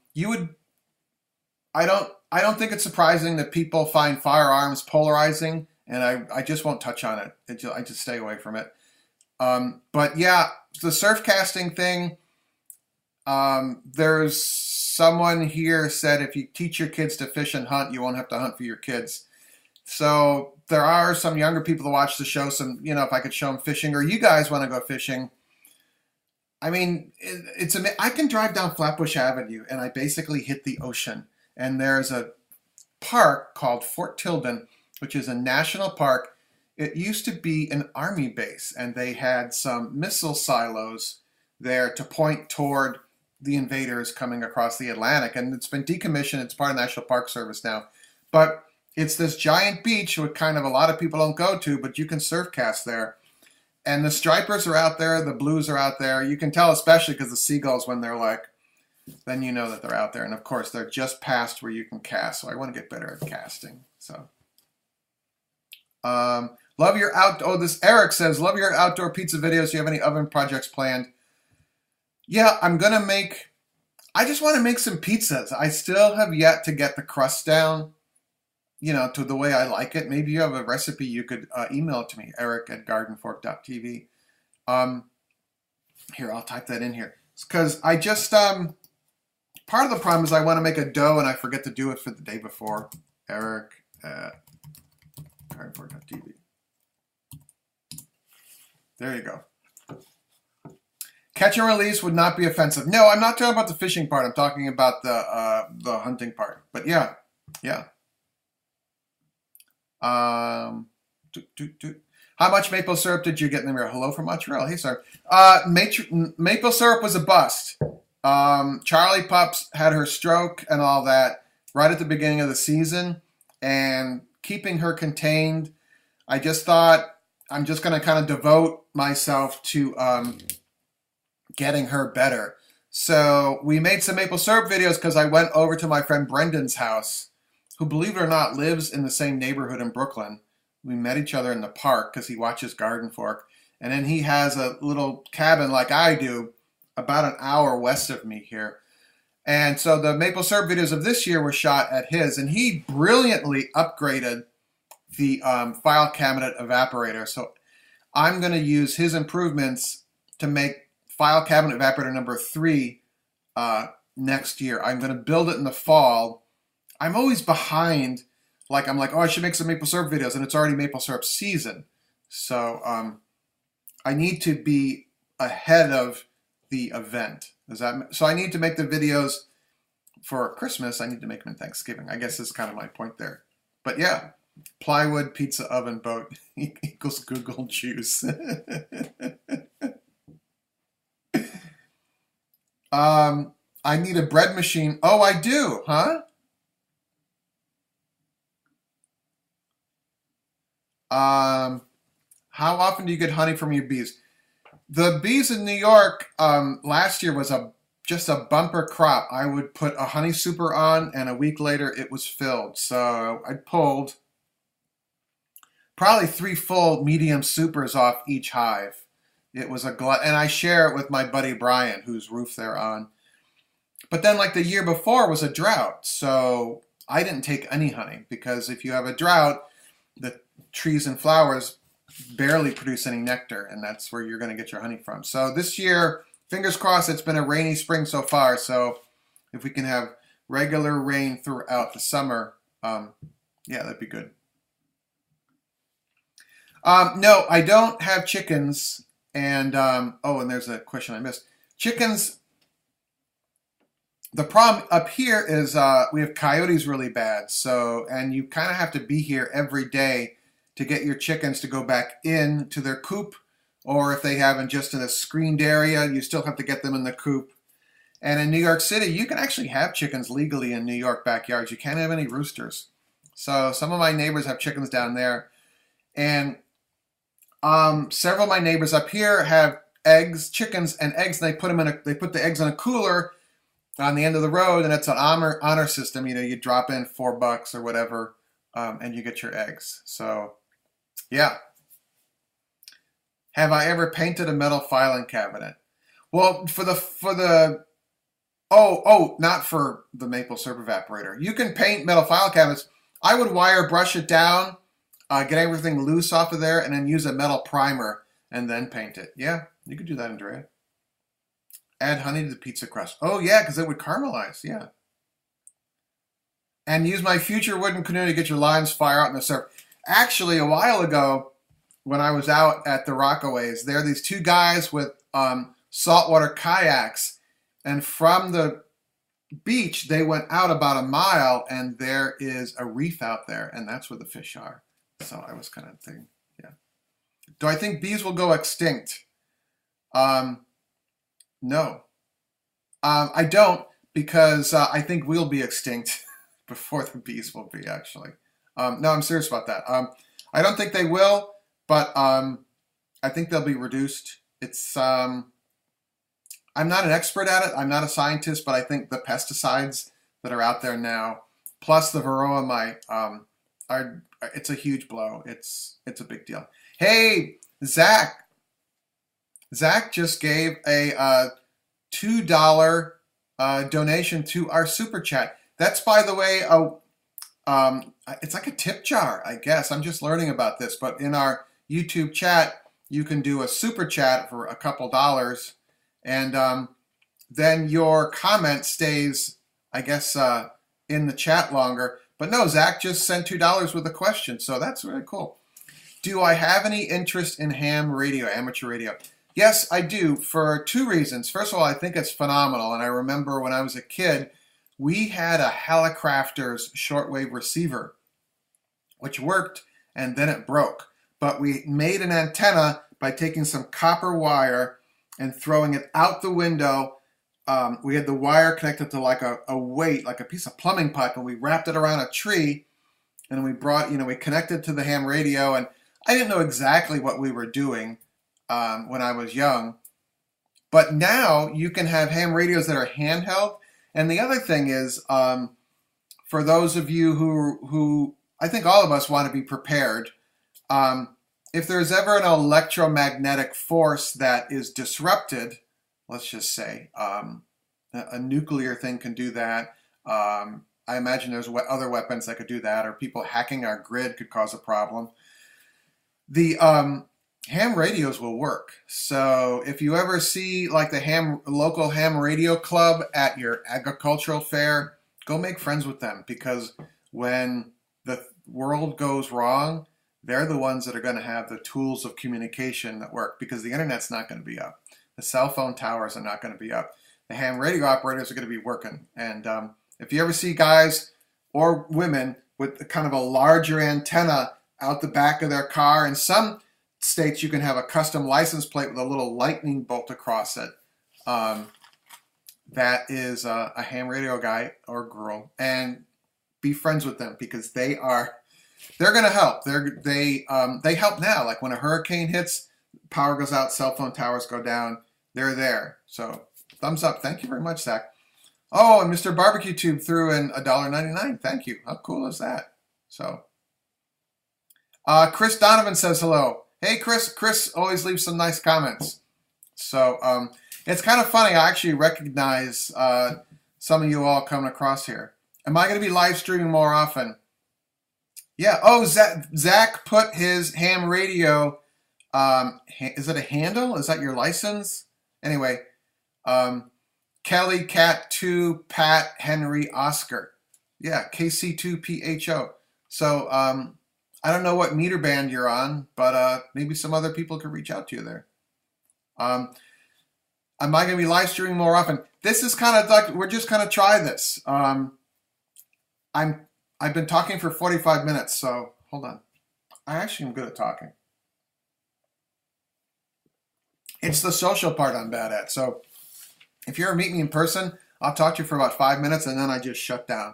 don't think it's surprising that people find firearms polarizing, and I just won't touch on it. I just stay away from it. But yeah, the surf casting thing, there's someone here said if you teach your kids to fish and hunt, you won't have to hunt for your kids. So there are some younger people that watch the show, if I could show them fishing, or you guys want to go fishing. I mean, I can drive down Flatbush Avenue, and I basically hit the ocean. And there's a park called Fort Tilden, which is a national park. It used to be an army base, and they had some missile silos there to point toward the invaders coming across the Atlantic. And it's been decommissioned. It's part of the National Park Service now. But it's this giant beach, which kind of a lot of people don't go to, but you can surf cast there. And the stripers are out there. The blues are out there. You can tell, especially because the seagulls, when they're then you know that they're out there. And of course, they're just past where you can cast. So I want to get better at casting. So, love your Eric says, love your outdoor pizza videos. Do you have any oven projects planned? Yeah, I just want to make some pizzas. I still have yet to get the crust down, to the way I like it. Maybe you have a recipe, you could email it to me, eric@gardenfork.tv. Here, I'll type that in here. Because I just, part of the problem is I want to make a dough and I forget to do it for the day before. Eric@gardenfork.tv. There you go. Catch and release would not be offensive. No, I'm not talking about the fishing part. I'm talking about the hunting part. But yeah. How much maple syrup did you get in the mirror? Hello from Montreal. Hey, sir. Maple syrup was a bust. Charlie Pups had her stroke and all that right at the beginning of the season, and keeping her contained, I just thought I'm just going to kind of devote myself to getting her better. So we made some maple syrup videos because I went over to my friend Brendan's house, who, believe it or not, lives in the same neighborhood in Brooklyn. We met each other in the park because he watches Garden Fork. And then he has a little cabin like I do about an hour west of me here. And so the maple syrup videos of this year were shot at his. And he brilliantly upgraded the file cabinet evaporator. So I'm going to use his improvements to make file cabinet evaporator number 3 next year. I'm going to build it in the fall. I'm always behind. Like, I'm like, oh, I should make some maple syrup videos, and it's already maple syrup season. So I need to be ahead of the event. So I need to make the videos for Christmas. I need to make them in Thanksgiving. I guess is kind of my point there. But yeah, plywood, pizza oven, boat equals Google juice. I need a bread machine. Oh, I do, huh? How often do you get honey from your bees? The bees in New York last year was just a bumper crop. I would put a honey super on, and a week later it was filled. So I pulled probably 3 full medium supers off each hive. It was a glut, and I share it with my buddy Brian, whose roof they're on. But then, like the year before, was a drought, so I didn't take any honey, because if you have a drought, the trees and flowers barely produce any nectar, and that's where you're going to get your honey from. So this year, fingers crossed, it's been a rainy spring so far, so if we can have regular rain throughout the summer, yeah, that'd be good. No, I don't have chickens, and oh, and there's a question I missed. Chickens, the problem up here is we have coyotes really bad, so, and you kind of have to be here every day to get your chickens to go back into their coop, or if they haven't just in a screened area, you still have to get them in the coop. And in New York City, you can actually have chickens legally in New York backyards. You can't have any roosters. So some of my neighbors have chickens down there, and several of my neighbors up here have chickens and eggs, and they put the eggs in a cooler on the end of the road, and it's an honor system. You know, you drop in $4 or whatever, and you get your eggs. So, yeah. Have I ever painted a metal filing cabinet? Well, not for the maple syrup evaporator. You can paint metal file cabinets. I would wire brush it down, get everything loose off of there, and then use a metal primer and then paint it. Yeah, you could do that, Andrea. Add honey to the pizza crust. Oh, yeah, because it would caramelize. Yeah. And use my future wooden canoe to get your lines fire out in the surf. Actually, a while ago, when I was out at the Rockaways, there are these 2 guys with saltwater kayaks. And from the beach, they went out about a mile, and there is a reef out there, and that's where the fish are. So I was kind of thinking, yeah. Do I think bees will go extinct? No. I don't, because I think we'll be extinct before the bees will be, actually. No, I'm serious about that. I don't think they will, but I think they'll be reduced. It's I'm not an expert at it. I'm not a scientist, but I think the pesticides that are out there now, plus the varroa mite, it's a huge blow. It's a big deal. Hey, Zach. Zach just gave a $2 donation to our super chat. That's, by the way, it's like a tip jar, I guess. I'm just learning about this, but in our YouTube chat, you can do a super chat for a couple dollars, and then your comment stays, I guess, in the chat longer. But no, Zach just sent $2 with a question, so that's really cool. Do I have any interest in ham radio, amateur radio? Yes, I do, for 2 reasons. First of all, I think it's phenomenal, and I remember when I was a kid, we had a Hallicrafters shortwave receiver, which worked, and then it broke. But we made an antenna by taking some copper wire and throwing it out the window. We had the wire connected to like a weight, like a piece of plumbing pipe, and we wrapped it around a tree, and we we connected to the ham radio, and I didn't know exactly what we were doing when I was young. But now you can have ham radios that are handheld. And the other thing is, for those of you who I think all of us want to be prepared, if there's ever an electromagnetic force that is disrupted, let's just say, a nuclear thing can do that. I imagine there's other weapons that could do that, or people hacking our grid could cause a problem. ham radios will work. So if you ever see like the local ham radio club at your agricultural fair, go make friends with them, because when the world goes wrong, they're the ones that are going to have the tools of communication that work, because the internet's not going to be up. The cell phone towers are not going to be up. The ham radio operators are going to be working. And if you ever see guys or women with kind of a larger antenna out the back of their car, in some states you can have a custom license plate with a little lightning bolt across it. That is a ham radio guy or girl, and be friends with them, because they're going to help. They help now. Like when a hurricane hits, power goes out, cell phone towers go down. They're there. So thumbs up. Thank you very much, Zach. Oh, and Mr. Barbecue Tube threw in $1.99. Thank you. How cool is that? So, Chris Donovan says hello. Hey, Chris. Chris always leaves some nice comments. So, it's kind of funny. I actually recognize some of you all coming across here. Am I going to be live streaming more often? Yeah. Oh, Zach put his ham radio. Is it a handle? Is that your license? Anyway, Kelly Cat 2 Pat Henry Oscar. Yeah, KC2PHO. So I don't know what meter band you're on, but maybe some other people could reach out to you there. Am I going to be live streaming more often? This is kind of like, we're just going to try this. I've been talking for 45 minutes, so hold on. I actually am good at talking. It's the social part I'm bad at. So if you ever meet me in person, I'll talk to you for about 5 minutes and then I just shut down.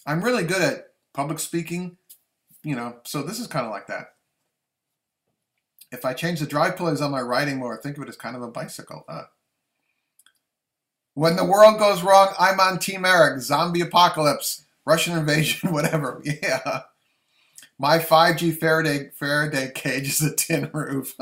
I'm really good at public speaking, so this is kind of like that. If I change the drive pillars on my riding mower, think of it as kind of a bicycle. When the world goes wrong, I'm on Team Eric. Zombie apocalypse, Russian invasion, whatever. Yeah. My 5G Faraday cage is a tin roof.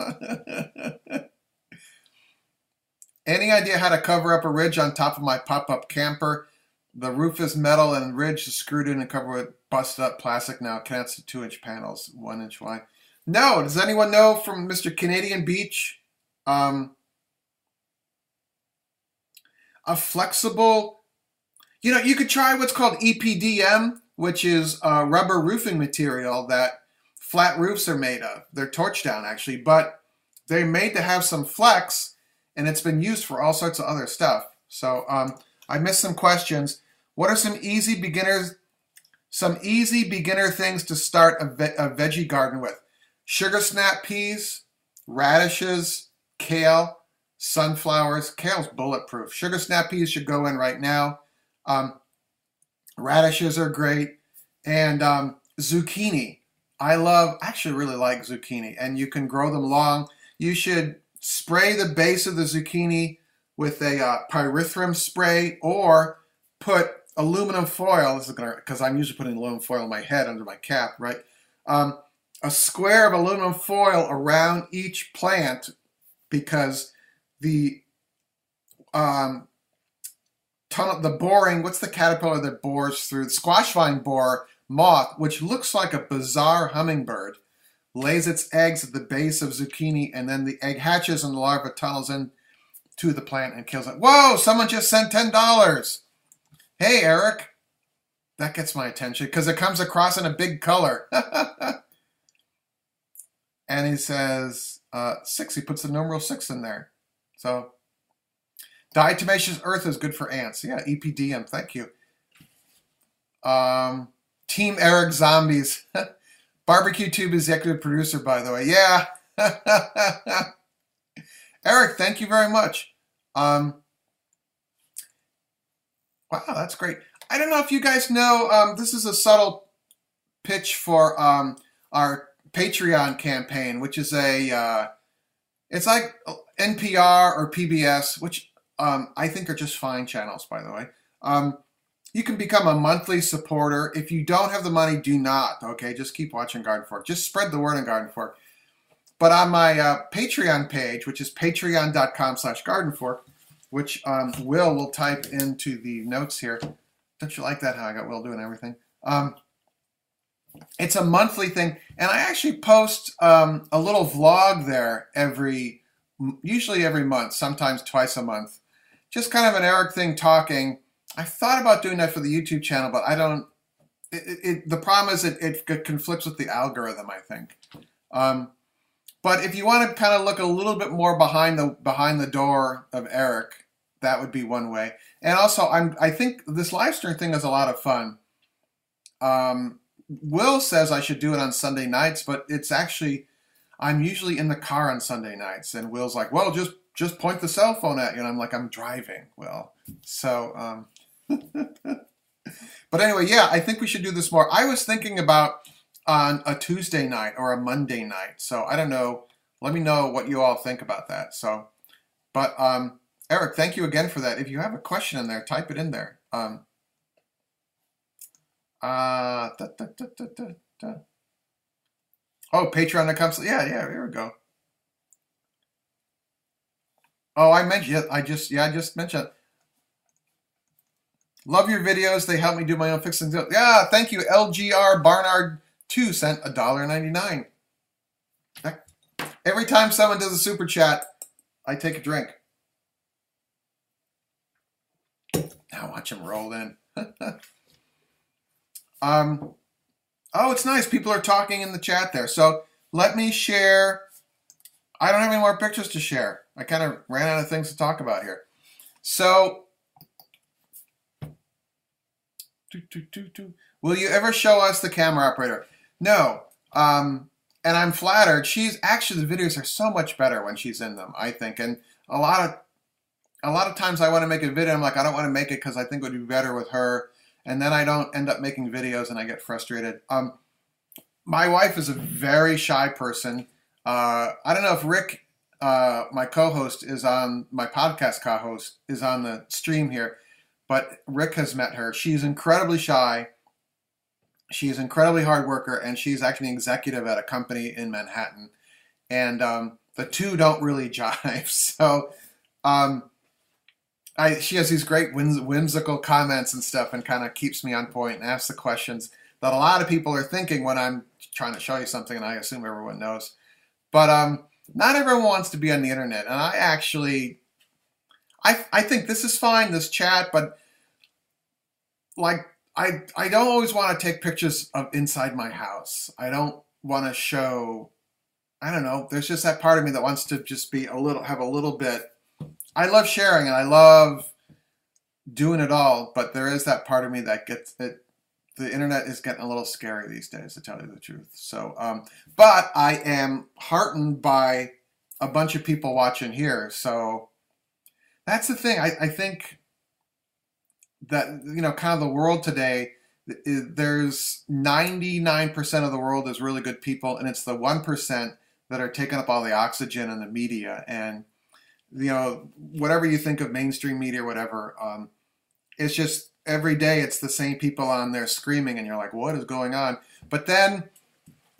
Any idea how to cover up a ridge on top of my pop-up camper? The roof is metal and ridge is screwed in and covered with busted up plastic now. Connects to 2-inch panels, 1 inch wide. No, does anyone know from Mr. Canadian Beach? A flexible, you could try what's called EPDM, which is a rubber roofing material that flat roofs are made of. They're torch down actually, but they're made to have some flex, and it's been used for all sorts of other stuff. So I missed some questions. What are some easy beginner things to start a veggie garden with? Sugar snap peas, radishes, kale, sunflowers. Kale's bulletproof. Sugar snap peas should go in right now. Radishes are great. And zucchini. I actually really like zucchini, and you can grow them long. You should spray the base of the zucchini with a pyrethrum spray, or put aluminum foil. This is because I'm usually putting aluminum foil on my head under my cap, right? A square of aluminum foil around each plant, because the tunnel, the boring, what's the caterpillar that bores through? The squash vine borer moth, which looks like a bizarre hummingbird, lays its eggs at the base of zucchini, and then the egg hatches and the larva tunnels into the plant and kills it. Whoa, someone just sent $10. Hey, Eric. That gets my attention because it comes across in a big color. And he says 6. He puts the numeral 6 in there. So, diatomaceous earth is good for ants. Yeah, EPDM. Thank you. Team Eric Zombies. Barbecue Tube executive producer, by the way. Yeah. Eric, thank you very much. Wow, that's great. I don't know if you guys know, this is a subtle pitch for our Patreon campaign, which is it's like NPR or PBS, which I think are just fine channels, by the way. You can become a monthly supporter. If you don't have the money, do not, okay? Just keep watching Garden Fork. Just spread the word on Garden Fork. But on my Patreon page, which is patreon.com/gardenfork, which Will type into the notes here. Don't you like that, how I got Will doing everything? It's a monthly thing, and I actually post a little vlog there usually every month, sometimes twice a month. Just kind of an Eric thing talking. I thought about doing that for the YouTube channel, but I don't. The problem is it conflicts with the algorithm, I think. Um, but if you want to kind of look a little bit more behind the door of Eric, that would be one way. And also, I think this live stream thing is a lot of fun. Will says I should do it on Sunday nights, but it's actually I'm usually in the car on Sunday nights, and Will's like, "Well, just point the cell phone at you," and I'm like, "I'm driving." Well, so but anyway, yeah, I think we should do this more. I was thinking about on a Tuesday night or a Monday night, so I don't know. Let me know what you all think about that. So, but Eric, thank you again for that. If you have a question in there, type it in there. Da, da, da, da, da, da. Oh, Patreon comes. Yeah, here we go. Oh, I mentioned it. I just mentioned it. Love your videos. They help me do my own fixing. Yeah, thank you. LGR Barnard 2 sent $1.99. Every time someone does a super chat, I take a drink. Now watch him roll in. Oh, it's nice. People are talking in the chat there. So let me share. I don't have any more pictures to share. I kind of ran out of things to talk about here. So, will you ever show us the camera operator? No. And I'm flattered. The videos are so much better when she's in them, I think. And a lot of times I want to make a video. I'm like, I don't want to make it because I think it would be better with her. And then I don't end up making videos and I get frustrated. My wife is a very shy person. I don't know if Rick, my co-host, is on my podcast co-host, is on the stream here, but Rick has met her. She's incredibly shy. She's an incredibly hard worker, and she's actually an executive at a company in Manhattan. And the two don't really jive. So she has these great whimsical comments and stuff and kind of keeps me on point and asks the questions that a lot of people are thinking when I'm trying to show you something, and I assume everyone knows. But not everyone wants to be on the internet. And I think this is fine, this chat, but like I don't always want to take pictures of inside my house. I don't want to show, I don't know, there's just that part of me that wants to just be have a little bit. I love sharing and I love doing it all, but there is that part of me that gets it. The internet is getting a little scary these days, to tell you the truth. So, but I am heartened by a bunch of people watching here. So that's the thing. I think that, kind of the world today, there's 99% of the world is really good people, and it's the 1% that are taking up all the oxygen in the media. And whatever you think of mainstream media or whatever, it's just every day it's the same people on there screaming, and you're like, what is going on? But then,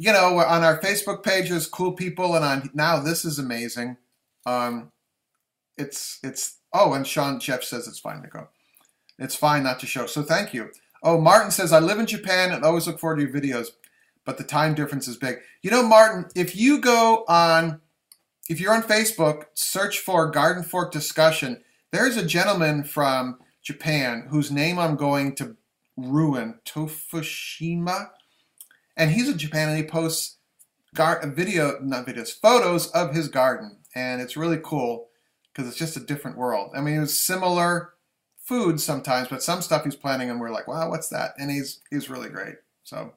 on our Facebook page, there's cool people, and now this is amazing. And Sean Jeff says it's fine to go. It's fine not to show. So thank you. Oh, Martin says, I live in Japan and always look forward to your videos, but the time difference is big. Martin, if you're on Facebook, search for Garden Fork Discussion. There's a gentleman from Japan whose name I'm going to ruin, Tofushima. And he's in Japan, and he posts photos of his garden. And it's really cool because it's just a different world. I mean, it's similar food sometimes, but some stuff he's planting and we're like, wow, what's that? And he's really great. So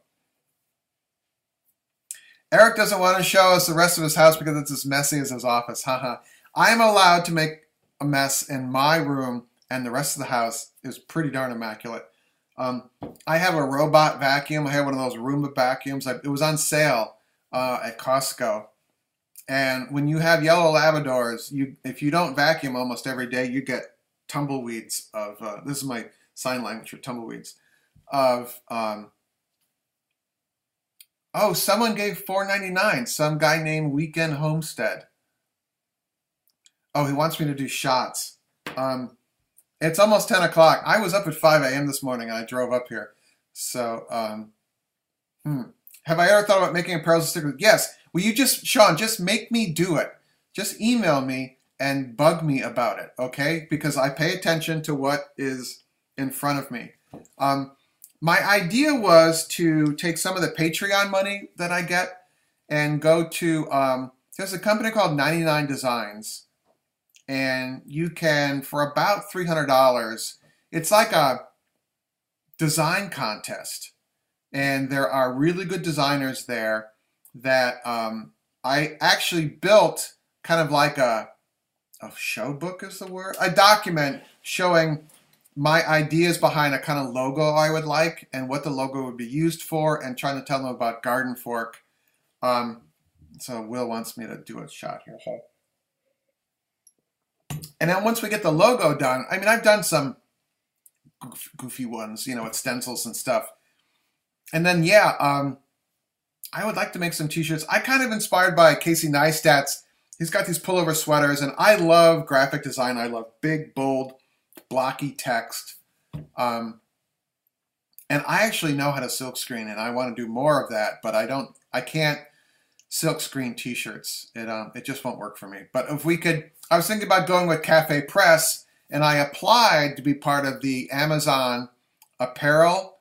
Eric doesn't want to show us the rest of his house because it's as messy as his office. Haha. I'm allowed to make a mess in my room, and the rest of the house is pretty darn immaculate. I have a robot vacuum. I have one of those Roomba vacuums. It was on sale at Costco. And when you have yellow Labradors, if you don't vacuum almost every day, you get tumbleweeds of, this is my sign language for tumbleweeds, of, someone gave $4.99, some guy named Weekend Homestead. Oh, he wants me to do shots. It's almost 10 o'clock. I was up at 5 a.m. this morning and I drove up here. So, Hmm. Have I ever thought about making a parallel sticker? Yes. Will you Sean, just make me do it. Just email me and bug me about it, okay? Because I pay attention to what is in front of me. My idea was to take some of the Patreon money that I get and go to, there's a company called 99 Designs, and you can, for about $300, it's like a design contest. And there are really good designers there that I actually built kind of like a show book is the word, a document showing my ideas behind a kind of logo I would like and what the logo would be used for, and trying to tell them about Garden Fork. So Will wants me to do a shot here. And then once we get the logo done, I mean, I've done some goofy ones, with stencils and stuff. And then, I would like to make some t-shirts. I kind of inspired by Casey Neistat's. He's got these pullover sweaters, and I love graphic design. I love big, bold, blocky text. And I actually know how to silkscreen, and I want to do more of that, but I can't silkscreen t-shirts. It just won't work for me. But if we could, I was thinking about going with Cafe Press, and I applied to be part of the Amazon apparel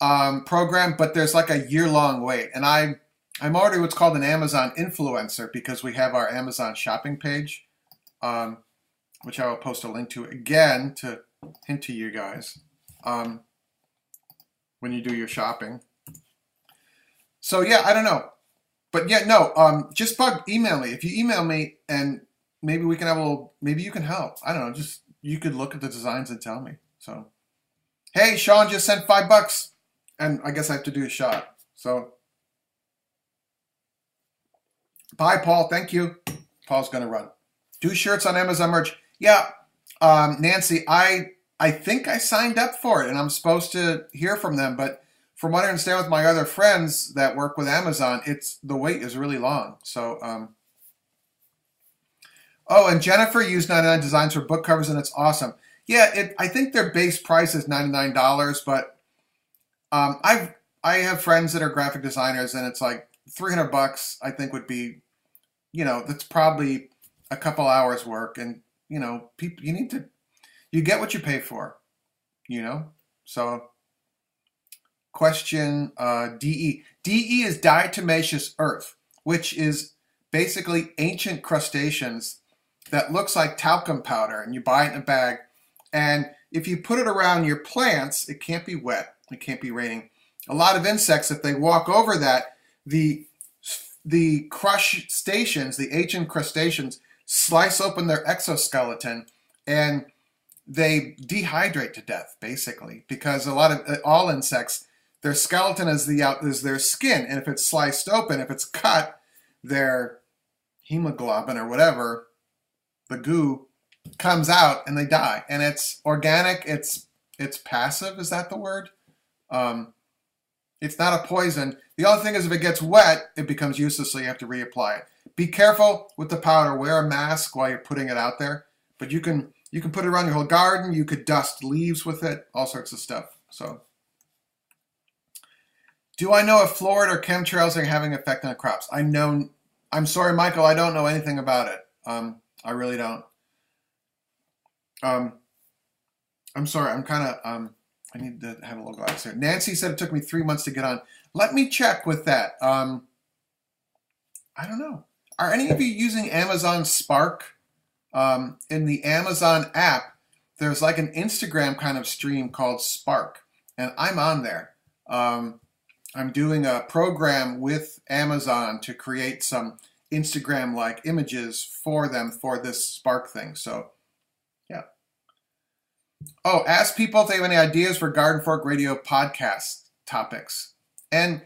program, but there's like a year-long wait. And I'm already what's called an Amazon influencer because we have our Amazon shopping page, which I will post a link to again to hint to you guys when you do your shopping. So yeah, I don't know. But yeah, no, just email me. If you email me, and maybe we can have a little, maybe you can help. I don't know, just you could look at the designs and tell me. So, hey, Sean just sent $5. And I guess I have to do a shot. So, bye, Paul. Thank you. Paul's going to run. Do shirts on Amazon merch. Yeah, Nancy, I think I signed up for it, and I'm supposed to hear from them. But from what I understand with my other friends that work with Amazon, the wait is really long. So, oh, and Jennifer used 99 Designs for book covers, and it's awesome. Yeah, I think their base price is $99, but I have friends that are graphic designers, and it's like $300. I think would be, that's probably a couple hours work, and people you get what you pay for, So, question DE. DE is diatomaceous earth, which is basically ancient crustaceans that looks like talcum powder, and you buy it in a bag, and if you put it around your plants, it can't be wet. It can't be raining. A lot of insects, if they walk over that, the crustaceans, the ancient crustaceans, slice open their exoskeleton, and they dehydrate to death, basically, because all insects, their skeleton is their skin, and if it's sliced open, if it's cut, their hemoglobin or whatever, the goo, comes out and they die. And it's organic. It's passive. Is that the word? It's not a poison. The only thing is if it gets wet, it becomes useless, so you have to reapply it. Be careful with the powder. Wear a mask while you're putting it out there. But you can put it around your whole garden. You could dust leaves with it. All sorts of stuff. So, do I know if fluoride or chemtrails are having an effect on crops? I'm sorry, Michael. I don't know anything about it. I really don't. I'm sorry. I'm kind of I need to have a little glass here. Nancy said it took me 3 months to get on. Let me check with that. I don't know. Are any of you using Amazon Spark? In the Amazon app, there's like an Instagram kind of stream called Spark, and I'm on there. I'm doing a program with Amazon to create some Instagram-like images for them for this Spark thing. So, yeah. Oh, ask people if they have any ideas for Garden Fork Radio podcast topics. And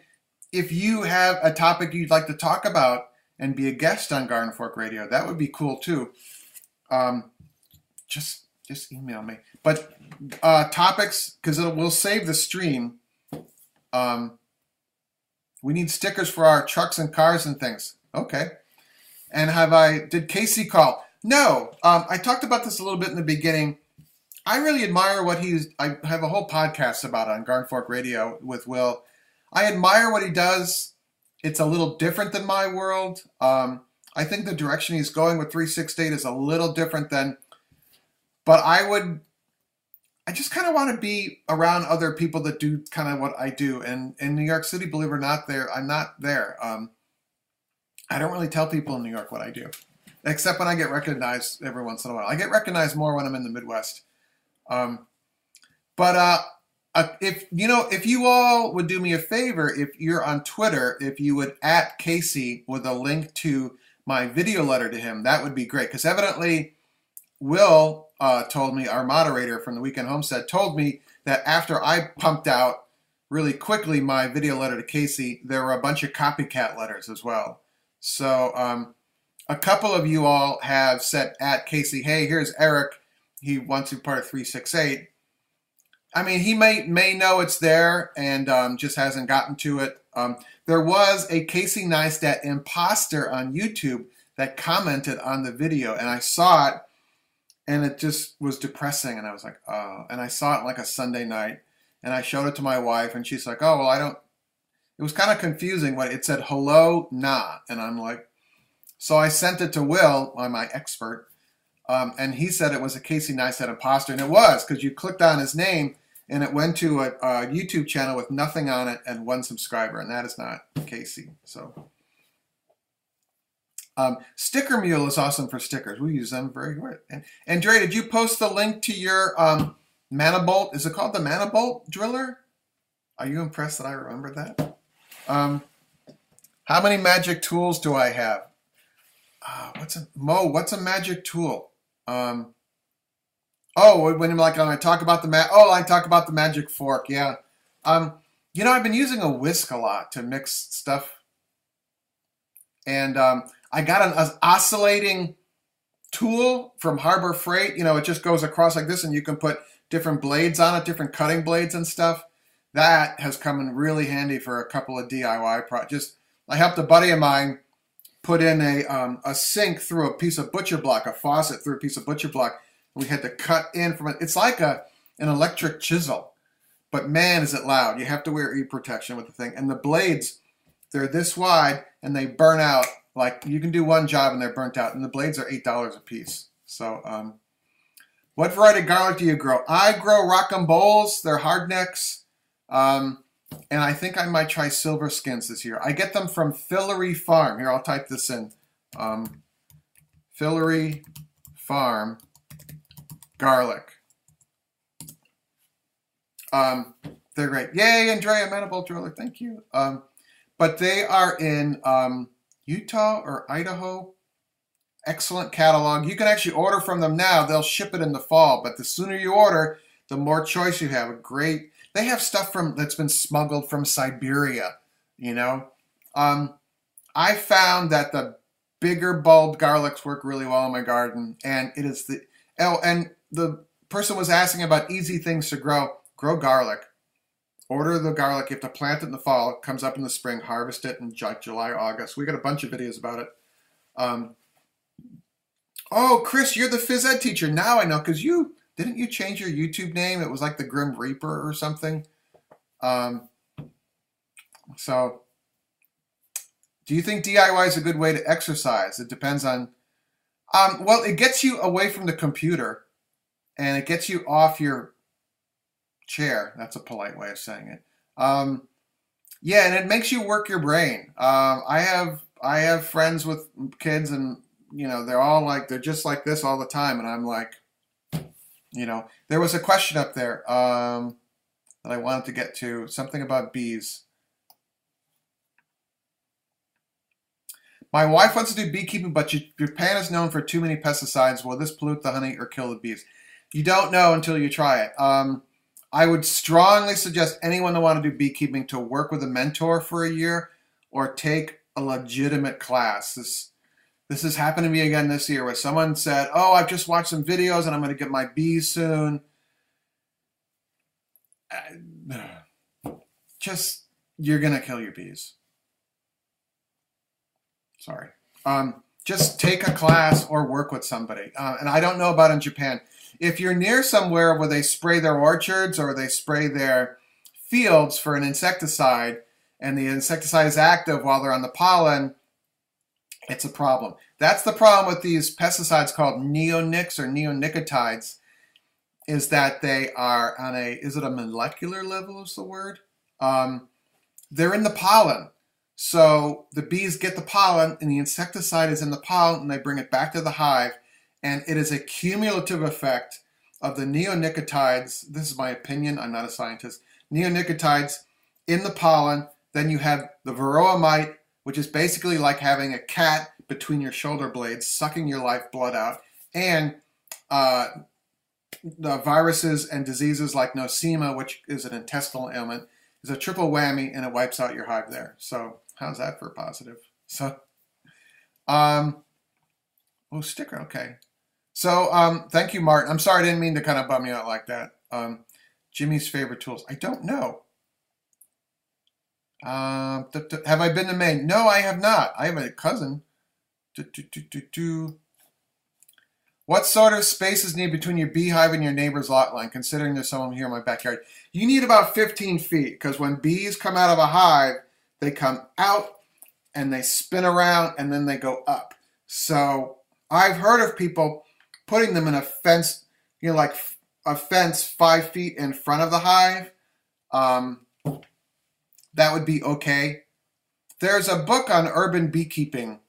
if you have a topic you'd like to talk about and be a guest on Garden Fork Radio, that would be cool too. Just email me. But topics, because we'll save the stream. We need stickers for our trucks and cars and things. Okay. And did Casey call? No. I talked about this a little bit in the beginning. I really admire I have a whole podcast about it on Garden Fork Radio with Will. I admire what he does. It's a little different than my world. I think the direction he's going with 368 is a little different than, but I just kind of want to be around other people that do kind of what I do. And in New York City, believe it or not, I'm not there. I don't really tell people in New York what I do, except when I get recognized every once in a while. I get recognized more when I'm in the Midwest. If you all would do me a favor, if you're on Twitter, if you would @ Casey with a link to my video letter to him, that would be great. Because evidently, Will told me, our moderator from the Weekend Homestead, told me that after I pumped out really quickly my video letter to Casey, there were a bunch of copycat letters as well. So a couple of you all have said @ Casey, hey, here's Eric. He wants to be part of 368. I mean, he may know it's there and just hasn't gotten to it. There was a Casey Neistat imposter on YouTube that commented on the video, and I saw it, and it just was depressing, and I was like, oh. And I saw it like a Sunday night, and I showed it to my wife, and she's like, oh, well, I don't. It was kind of confusing. What it said, hello, nah, and I'm like, so I sent it to Will, my expert, and he said it was a Casey Neistat imposter, and it was, because you clicked on his name, and it went to a YouTube channel with nothing on it and 1 subscriber, and that is not Casey. So, Sticker Mule is awesome for stickers. We use them very good. And Dre, did you post the link to your Manibolt? Is it called the Manibolt driller? Are you impressed that I remember that? How many magic tools do I have? What's a magic tool? When I talk about I talk about the magic fork. Yeah. I've been using a whisk a lot to mix stuff. And I got an oscillating tool from Harbor Freight. It just goes across like this, and you can put different blades on it, different cutting blades and stuff. That has come in really handy for a couple of DIY projects. I helped a buddy of mine put in a sink through a piece of butcher block, a faucet through a piece of butcher block. We had to cut in from it. It's like an electric chisel, but man, is it loud. You have to wear ear protection with the thing. And the blades, they're this wide, and they burn out. Like, you can do one job, and they're burnt out. And the blades are $8 a piece. So, what variety of garlic do you grow? I grow Rockambolls. They're hardnecks. And I think I might try Silver Skins this year. I get them from Fillory Farm. Here, I'll type this in. Fillory Farm garlic. They're great. Yay, Andrea, Manibolt driller. Thank you. But they are in Utah or Idaho. Excellent catalog. You can actually order from them now. They'll ship it in the fall. But the sooner you order, the more choice you have. They have stuff that's been smuggled from Siberia. I found that the bigger bulb garlics work really well in my garden, and it is and the person was asking about easy things to grow. Grow garlic. Order the garlic. You have to plant it in the fall. It comes up in the spring. Harvest it in July, August. We got a bunch of videos about it. Chris, you're the phys ed teacher. Now I know, because didn't you change your YouTube name? It was like the Grim Reaper or something. So, do you think DIY is a good way to exercise? It depends on. Well, it gets you away from the computer, and it gets you off your chair. That's a polite way of saying it. Yeah, and it makes you work your brain. I have friends with kids, and they're just like this all the time, and I'm like, there was a question up there that I wanted to get to, something about bees. My wife wants to do beekeeping, but Japan is known for too many pesticides. Will this pollute the honey or kill the bees? You don't know until you try it. I would strongly suggest anyone that want to do beekeeping to work with a mentor for a year or take a legitimate class. This has happened to me again this year, where someone said, I've just watched some videos and I'm going to get my bees soon. You're going to kill your bees. Sorry. Just take a class or work with somebody. And I don't know about in Japan. If you're near somewhere where they spray their orchards or they spray their fields for an insecticide, and the insecticide is active while they're on the pollen, it's a problem. That's the problem with these pesticides called neonics or neonicotides, is that they are on a, is it a molecular level is the word? They're in the pollen. So the bees get the pollen and the insecticide is in the pollen and they bring it back to the hive. And it is a cumulative effect of the neonicotides. This is my opinion. I'm not a scientist. Neonicotides in the pollen. Then you have the varroa mite, which is basically like having a cat between your shoulder blades, sucking your lifeblood out. And the viruses and diseases like nosema, which is an intestinal ailment, is a triple whammy, and it wipes out your hive there. So how's that for positive? So, oh, sticker, okay. So thank you, Martin. I'm sorry, I didn't mean to kind of bum you out like that. Jimmy's favorite tools. I don't know. Have I been to Maine? No, I have not. I have a cousin. What sort of space is needed between your beehive and your neighbor's lot line, considering there's someone here in my backyard? You need about 15 feet, because when bees come out of a hive, they come out and they spin around and then they go up. So I've heard of people putting them in a fence, you know, like a fence 5 feet in front of the hive. That would be okay. There's a book on urban beekeeping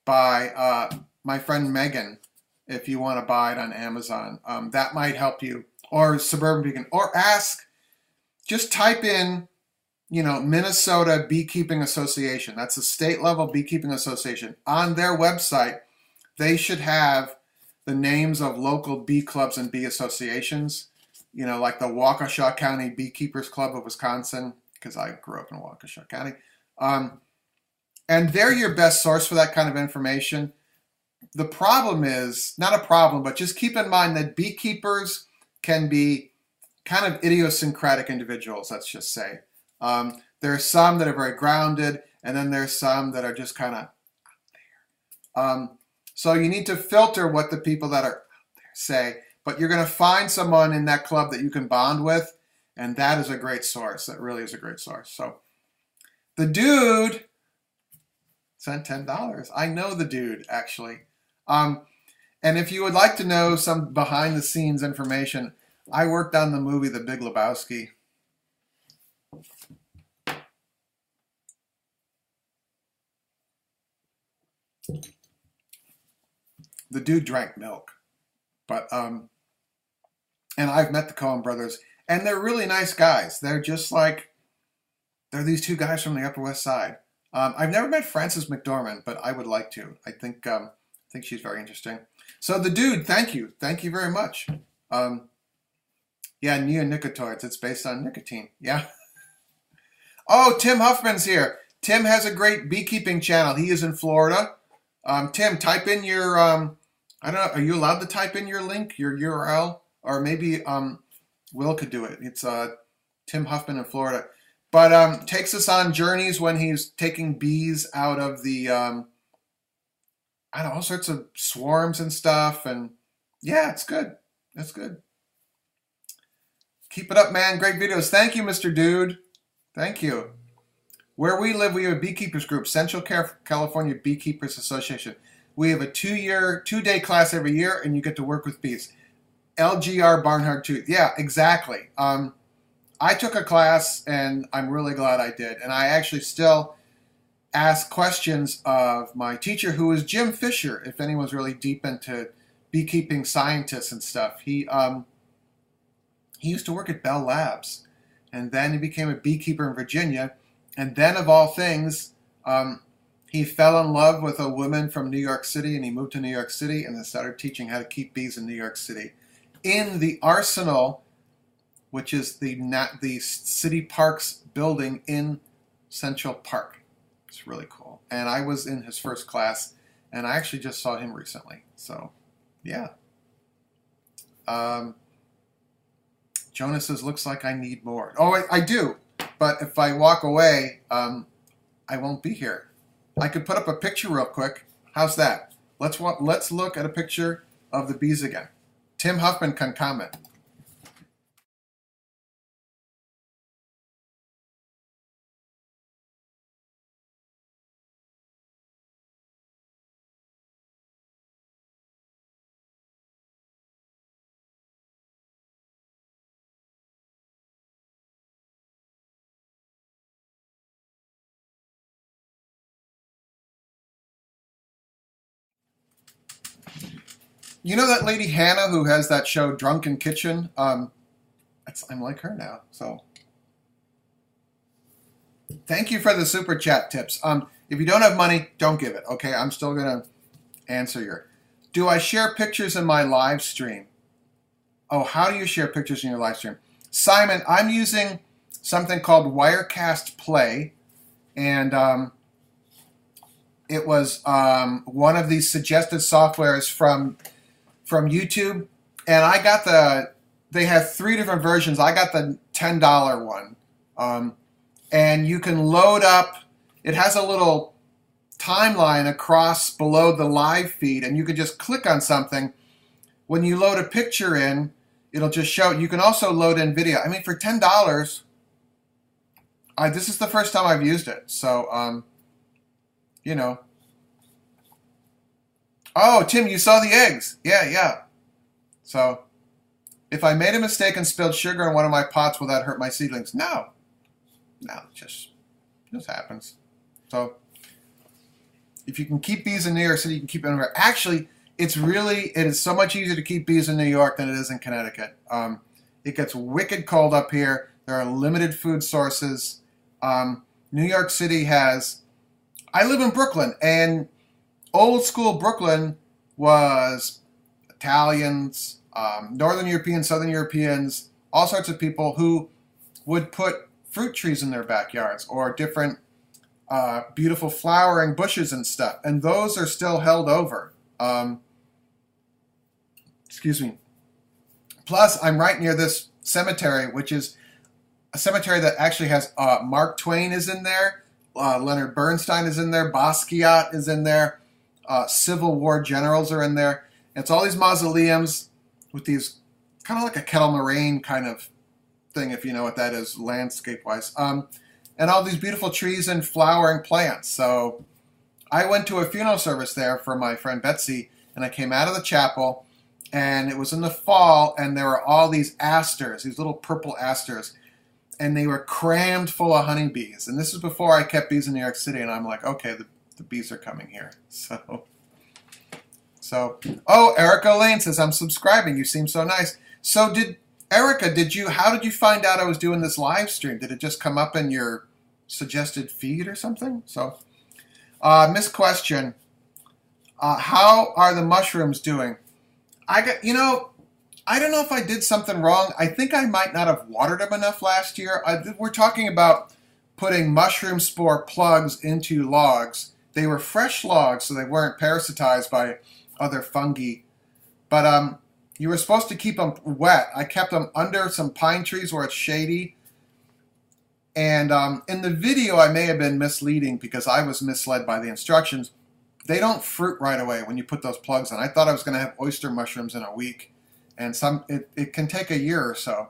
by my friend Megan, if you want to buy it on Amazon. That might help you. Or Suburban Beacon. Or ask, just type in, you know, Minnesota Beekeeping Association. That's a state-level beekeeping association. On their website, they should have the names of local bee clubs and bee associations. You know, like the Waukesha County Beekeepers Club of Wisconsin, because I grew up in Waukesha County. And they're your best source for that kind of information. The problem is, not a problem, but just keep in mind that beekeepers can be kind of idiosyncratic individuals, let's just say. There are some that are very grounded, and then there's some that are just kind of out there. So you need to filter what the people that are out there say, but you're going to find someone in that club that you can bond with, and that is a great source. That really is a great source. So the dude sent $10. I know the dude, actually. And if you would like to know some behind-the-scenes information, I worked on the movie The Big Lebowski. The dude drank milk. But, and I've met the Coen brothers, and they're really nice guys. They're just like, they're these two guys from the Upper West Side. I've never met Frances McDormand, but I would like to. I think she's very interesting. So the dude, thank you. Thank you very much. Yeah, neonicotides. It's based on nicotine. Yeah. Oh, Tim Huffman's here. Tim has a great beekeeping channel. He is in Florida. Tim, type in your, I don't know, are you allowed to type in your link, your URL? Or maybe Will could do it. It's Tim Huffman in Florida. But takes us on journeys when he's taking bees out of the, I don't know, all sorts of swarms and stuff. And yeah, it's good. That's good. Keep it up, man. Great videos. Thank you, Mr. Dude. Thank you. Where we live, we have a beekeepers group, Central California Beekeepers Association. We have a two-day class every year, and you get to work with bees. LGR Barnhart Tooth. Yeah, exactly. I took a class, and I'm really glad I did. And I actually still ask questions of my teacher, who is Jim Fisher, if anyone's really deep into beekeeping scientists and stuff. He used to work at Bell Labs, and then he became a beekeeper in Virginia. And then, of all things, he fell in love with a woman from New York City, and he moved to New York City and then started teaching how to keep bees in New York City. In the Arsenal, which is the City Parks building in Central Park. It's really cool. And I was in his first class, and I actually just saw him recently. So, yeah. Jonas says, looks like I need more. Oh, I do. But if I walk away, I won't be here. I could put up a picture real quick. How's that? Let's look at a picture of the bees again. Tim Huffman can comment. You know that lady Hannah who has that show Drunken Kitchen? I'm like her now. So thank you for the super chat tips. If you don't have money, don't give it. Okay, I'm still gonna answer your. Do I share pictures in my live stream? Oh, how do you share pictures in your live stream? Simon, I'm using something called Wirecast Play, and it was one of these suggested softwares from YouTube, and I got they have 3 different versions. I got the $10 one, and you can load up. It has a little timeline across below the live feed, and you can just click on something. When you load a picture in, it'll just show. You can also load in video. I mean, for $10, this is the first time I've used it. So, you know. Oh, Tim, you saw the eggs. Yeah. So, if I made a mistake and spilled sugar in one of my pots, will that hurt my seedlings? No, it just happens. So, if you can keep bees in New York City, you can keep them anywhere. Actually, it is so much easier to keep bees in New York than it is in Connecticut. It gets wicked cold up here. There are limited food sources. New York City I live in Brooklyn, and old school Brooklyn was Italians, Northern Europeans, Southern Europeans, all sorts of people who would put fruit trees in their backyards or different beautiful flowering bushes and stuff. And those are still held over. Excuse me. Plus, I'm right near this cemetery, which is a cemetery that actually has Mark Twain is in there, Leonard Bernstein is in there, Basquiat is in there, Civil War generals are in there. It's all these mausoleums with these kind of like a Kettle Moraine kind of thing, if you know what that is, landscape-wise. And all these beautiful trees and flowering plants. So I went to a funeral service there for my friend Betsy, and I came out of the chapel, and it was in the fall, and there were all these asters, these little purple asters, and they were crammed full of honeybees. And this is before I kept bees in New York City, and I'm like, okay, the bees are coming here. So, oh, Erica Lane says, I'm subscribing. You seem so nice. So Erica, how did you find out I was doing this live stream? Did it just come up in your suggested feed or something? So, Miss Question, how are the mushrooms doing? I don't know if I did something wrong. I think I might not have watered them enough last year. We're talking about putting mushroom spore plugs into logs. They were fresh logs, so they weren't parasitized by other fungi. But you were supposed to keep them wet. I kept them under some pine trees where it's shady. And in the video, I may have been misleading because I was misled by the instructions. They don't fruit right away when you put those plugs in. I thought I was going to have oyster mushrooms in a week. And it can take a year or so.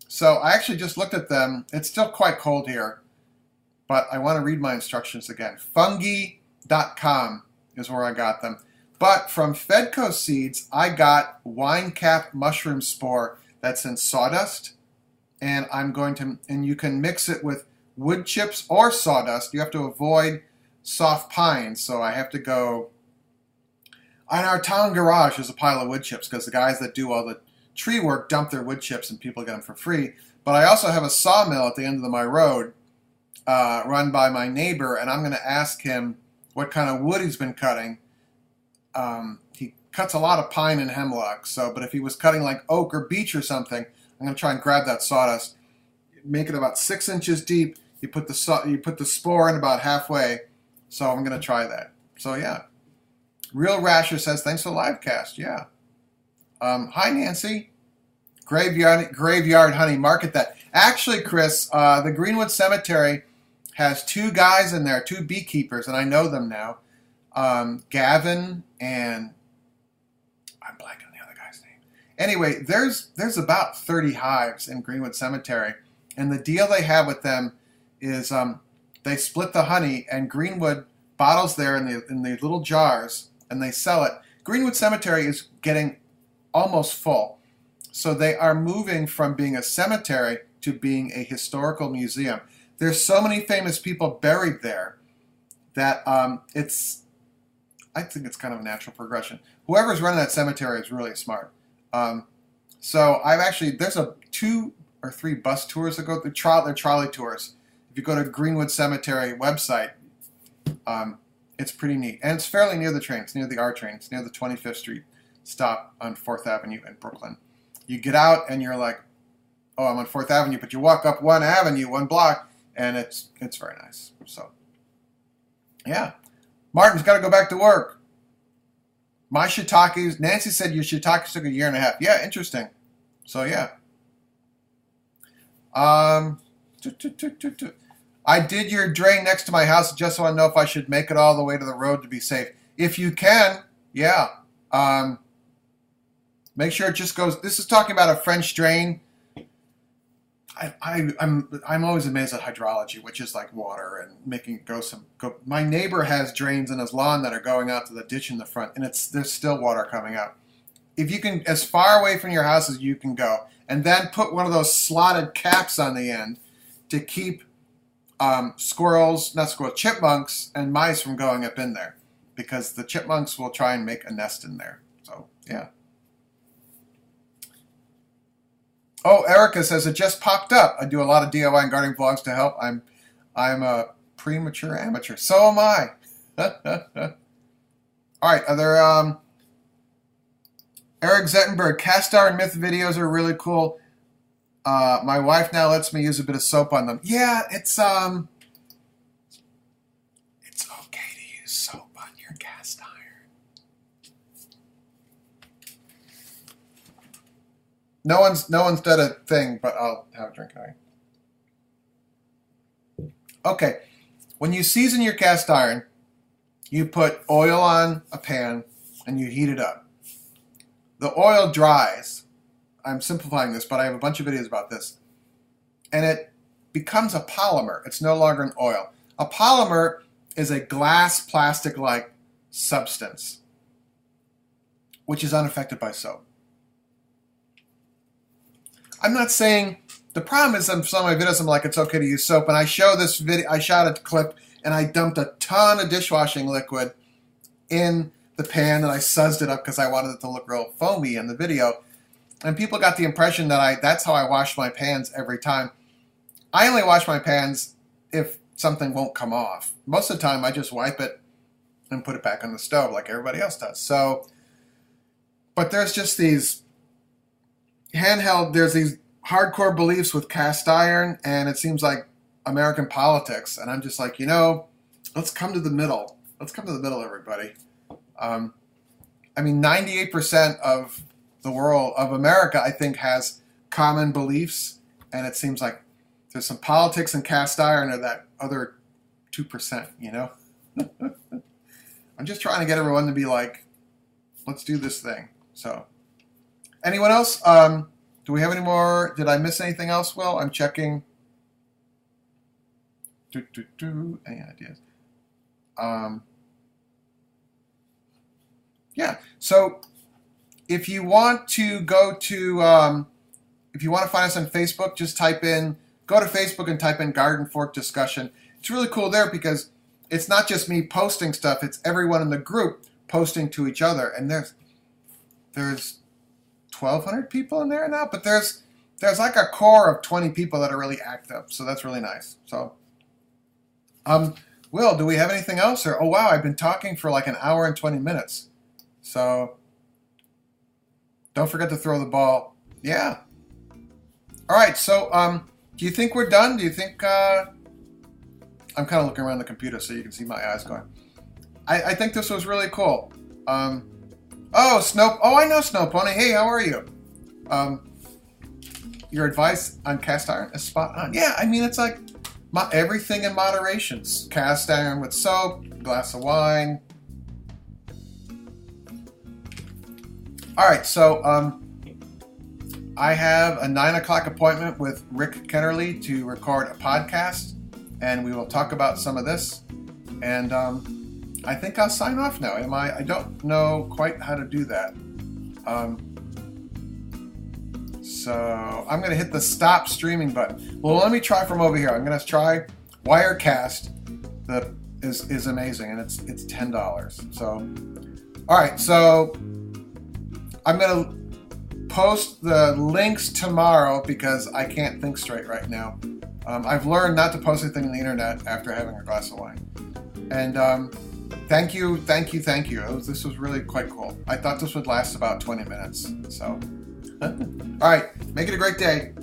So I actually just looked at them. It's still quite cold here. But I want to read my instructions again. Fungi.com is where I got them. But from Fedco Seeds, I got wine cap mushroom spore that's in sawdust. And and you can mix it with wood chips or sawdust. You have to avoid soft pines. So I have to go. In our town garage, there's a pile of wood chips because the guys that do all the tree work dump their wood chips and people get them for free. But I also have a sawmill at the end of my road run by my neighbor, and I'm going to ask him what kind of wood he's been cutting. He cuts a lot of pine and hemlock, but if he was cutting like oak or beech or something, I'm going to try and grab that sawdust, make it about 6 inches deep. You put the spore in about halfway. So I'm going to try that. So yeah. Real Rasher says, thanks for the live cast. Yeah. Hi, Nancy. Graveyard honey, market that. Actually, Chris, the Greenwood Cemetery has 2 guys in there, 2 beekeepers, and I know them now. Gavin and I'm blanking on the other guy's name. Anyway, there's about 30 hives in Greenwood Cemetery, and the deal they have with them is they split the honey, and Greenwood bottles there in the little jars, and they sell it. Greenwood Cemetery is getting almost full. So they are moving from being a cemetery to being a historical museum. There's so many famous people buried there that I think it's kind of a natural progression. whoever's running that cemetery is really smart. So I've actually, there's 2 or 3 bus tours that go through, they're trolley tours. If you go to Greenwood Cemetery website, it's pretty neat. And it's fairly near the train. It's near the R train. It's near the 25th Street stop on 4th Avenue in Brooklyn. You get out and you're like, oh, I'm on 4th Avenue, but you walk up 1 avenue, 1 block, and it's very nice. So, yeah. Martin's got to go back to work. My shiitakes, Nancy said your shiitakes took 1.5 years. Yeah, interesting. So, yeah. I did your drain next to my house. Just want to know if I should make it all the way to the road to be safe. If you can, yeah. Make sure it just goes. This is talking about a French drain. I'm always amazed at hydrology, which is like water and making it go. My neighbor has drains in his lawn that are going out to the ditch in the front, and there's still water coming out. If you can, as far away from your house as you can go, and then put one of those slotted caps on the end to keep chipmunks and mice from going up in there, because the chipmunks will try and make a nest in there. So, yeah. Oh, Erica says it just popped up. I do a lot of DIY and gardening vlogs to help. I'm a premature amateur. So am I. All right, Eric Zettenberg, cast iron myth videos are really cool. My wife now lets me use a bit of soap on them. Yeah, it's okay to use soap on your cast iron. No one's done a thing, but I'll have a drink. All right. Okay, when you season your cast iron, you put oil on a pan and you heat it up. The oil dries. I'm simplifying this, but I have a bunch of videos about this. And it becomes a polymer. It's no longer an oil. A polymer is a glass plastic-like substance, which is unaffected by soap. I'm not saying, the problem is in some of my videos I'm like, it's okay to use soap, and I show this video, I shot a clip, and I dumped a ton of dishwashing liquid in the pan, and I suzzed it up because I wanted it to look real foamy in the video. And people got the impression that that's how I wash my pans every time. I only wash my pans if something won't come off. Most of the time, I just wipe it and put it back on the stove like everybody else does. So, but there's just these there's these hardcore beliefs with cast iron, and it seems like American politics. And I'm just like, let's come to the middle. Let's come to the middle, everybody. 98% of the world, of America, I think, has common beliefs, and it seems like there's some politics and cast iron or that other 2%, I'm just trying to get everyone to be like, let's do this thing. So, anyone else? Do we have any more? Did I miss anything else, Will? I'm checking. Any ideas? Yeah, so if you want to go to, if you want to find us on Facebook, just go to Facebook and type in Garden Fork Discussion. It's really cool there because it's not just me posting stuff, it's everyone in the group posting to each other. And there's 1,200 people in there now, but there's like a core of 20 people that are really active, so that's really nice. So, Will, do we have anything else? Or, oh wow, I've been talking for like 1 hour and 20 minutes. So, don't forget to throw the ball. Yeah. All right, so do you think we're done? Do you think, I'm kind of looking around the computer so you can see my eyes going. I think this was really cool. I know Snow Pony. Hey, how are you? Your advice on cast iron is spot on. Yeah, it's like everything in moderation. Cast iron with soap, glass of wine. All right, so I have a 9 o'clock appointment with Rick Kennerly to record a podcast, and we will talk about some of this. And I think I'll sign off now. I don't know quite how to do that. So I'm going to hit the stop streaming button. Well, let me try from over here. I'm going to try Wirecast. That is amazing, and it's $10. So All right, so I'm going to post the links tomorrow because I can't think straight right now. I've learned not to post anything on the internet after having a glass of wine. And thank you. This was really quite cool. I thought this would last about 20 minutes. So, all right, make it a great day.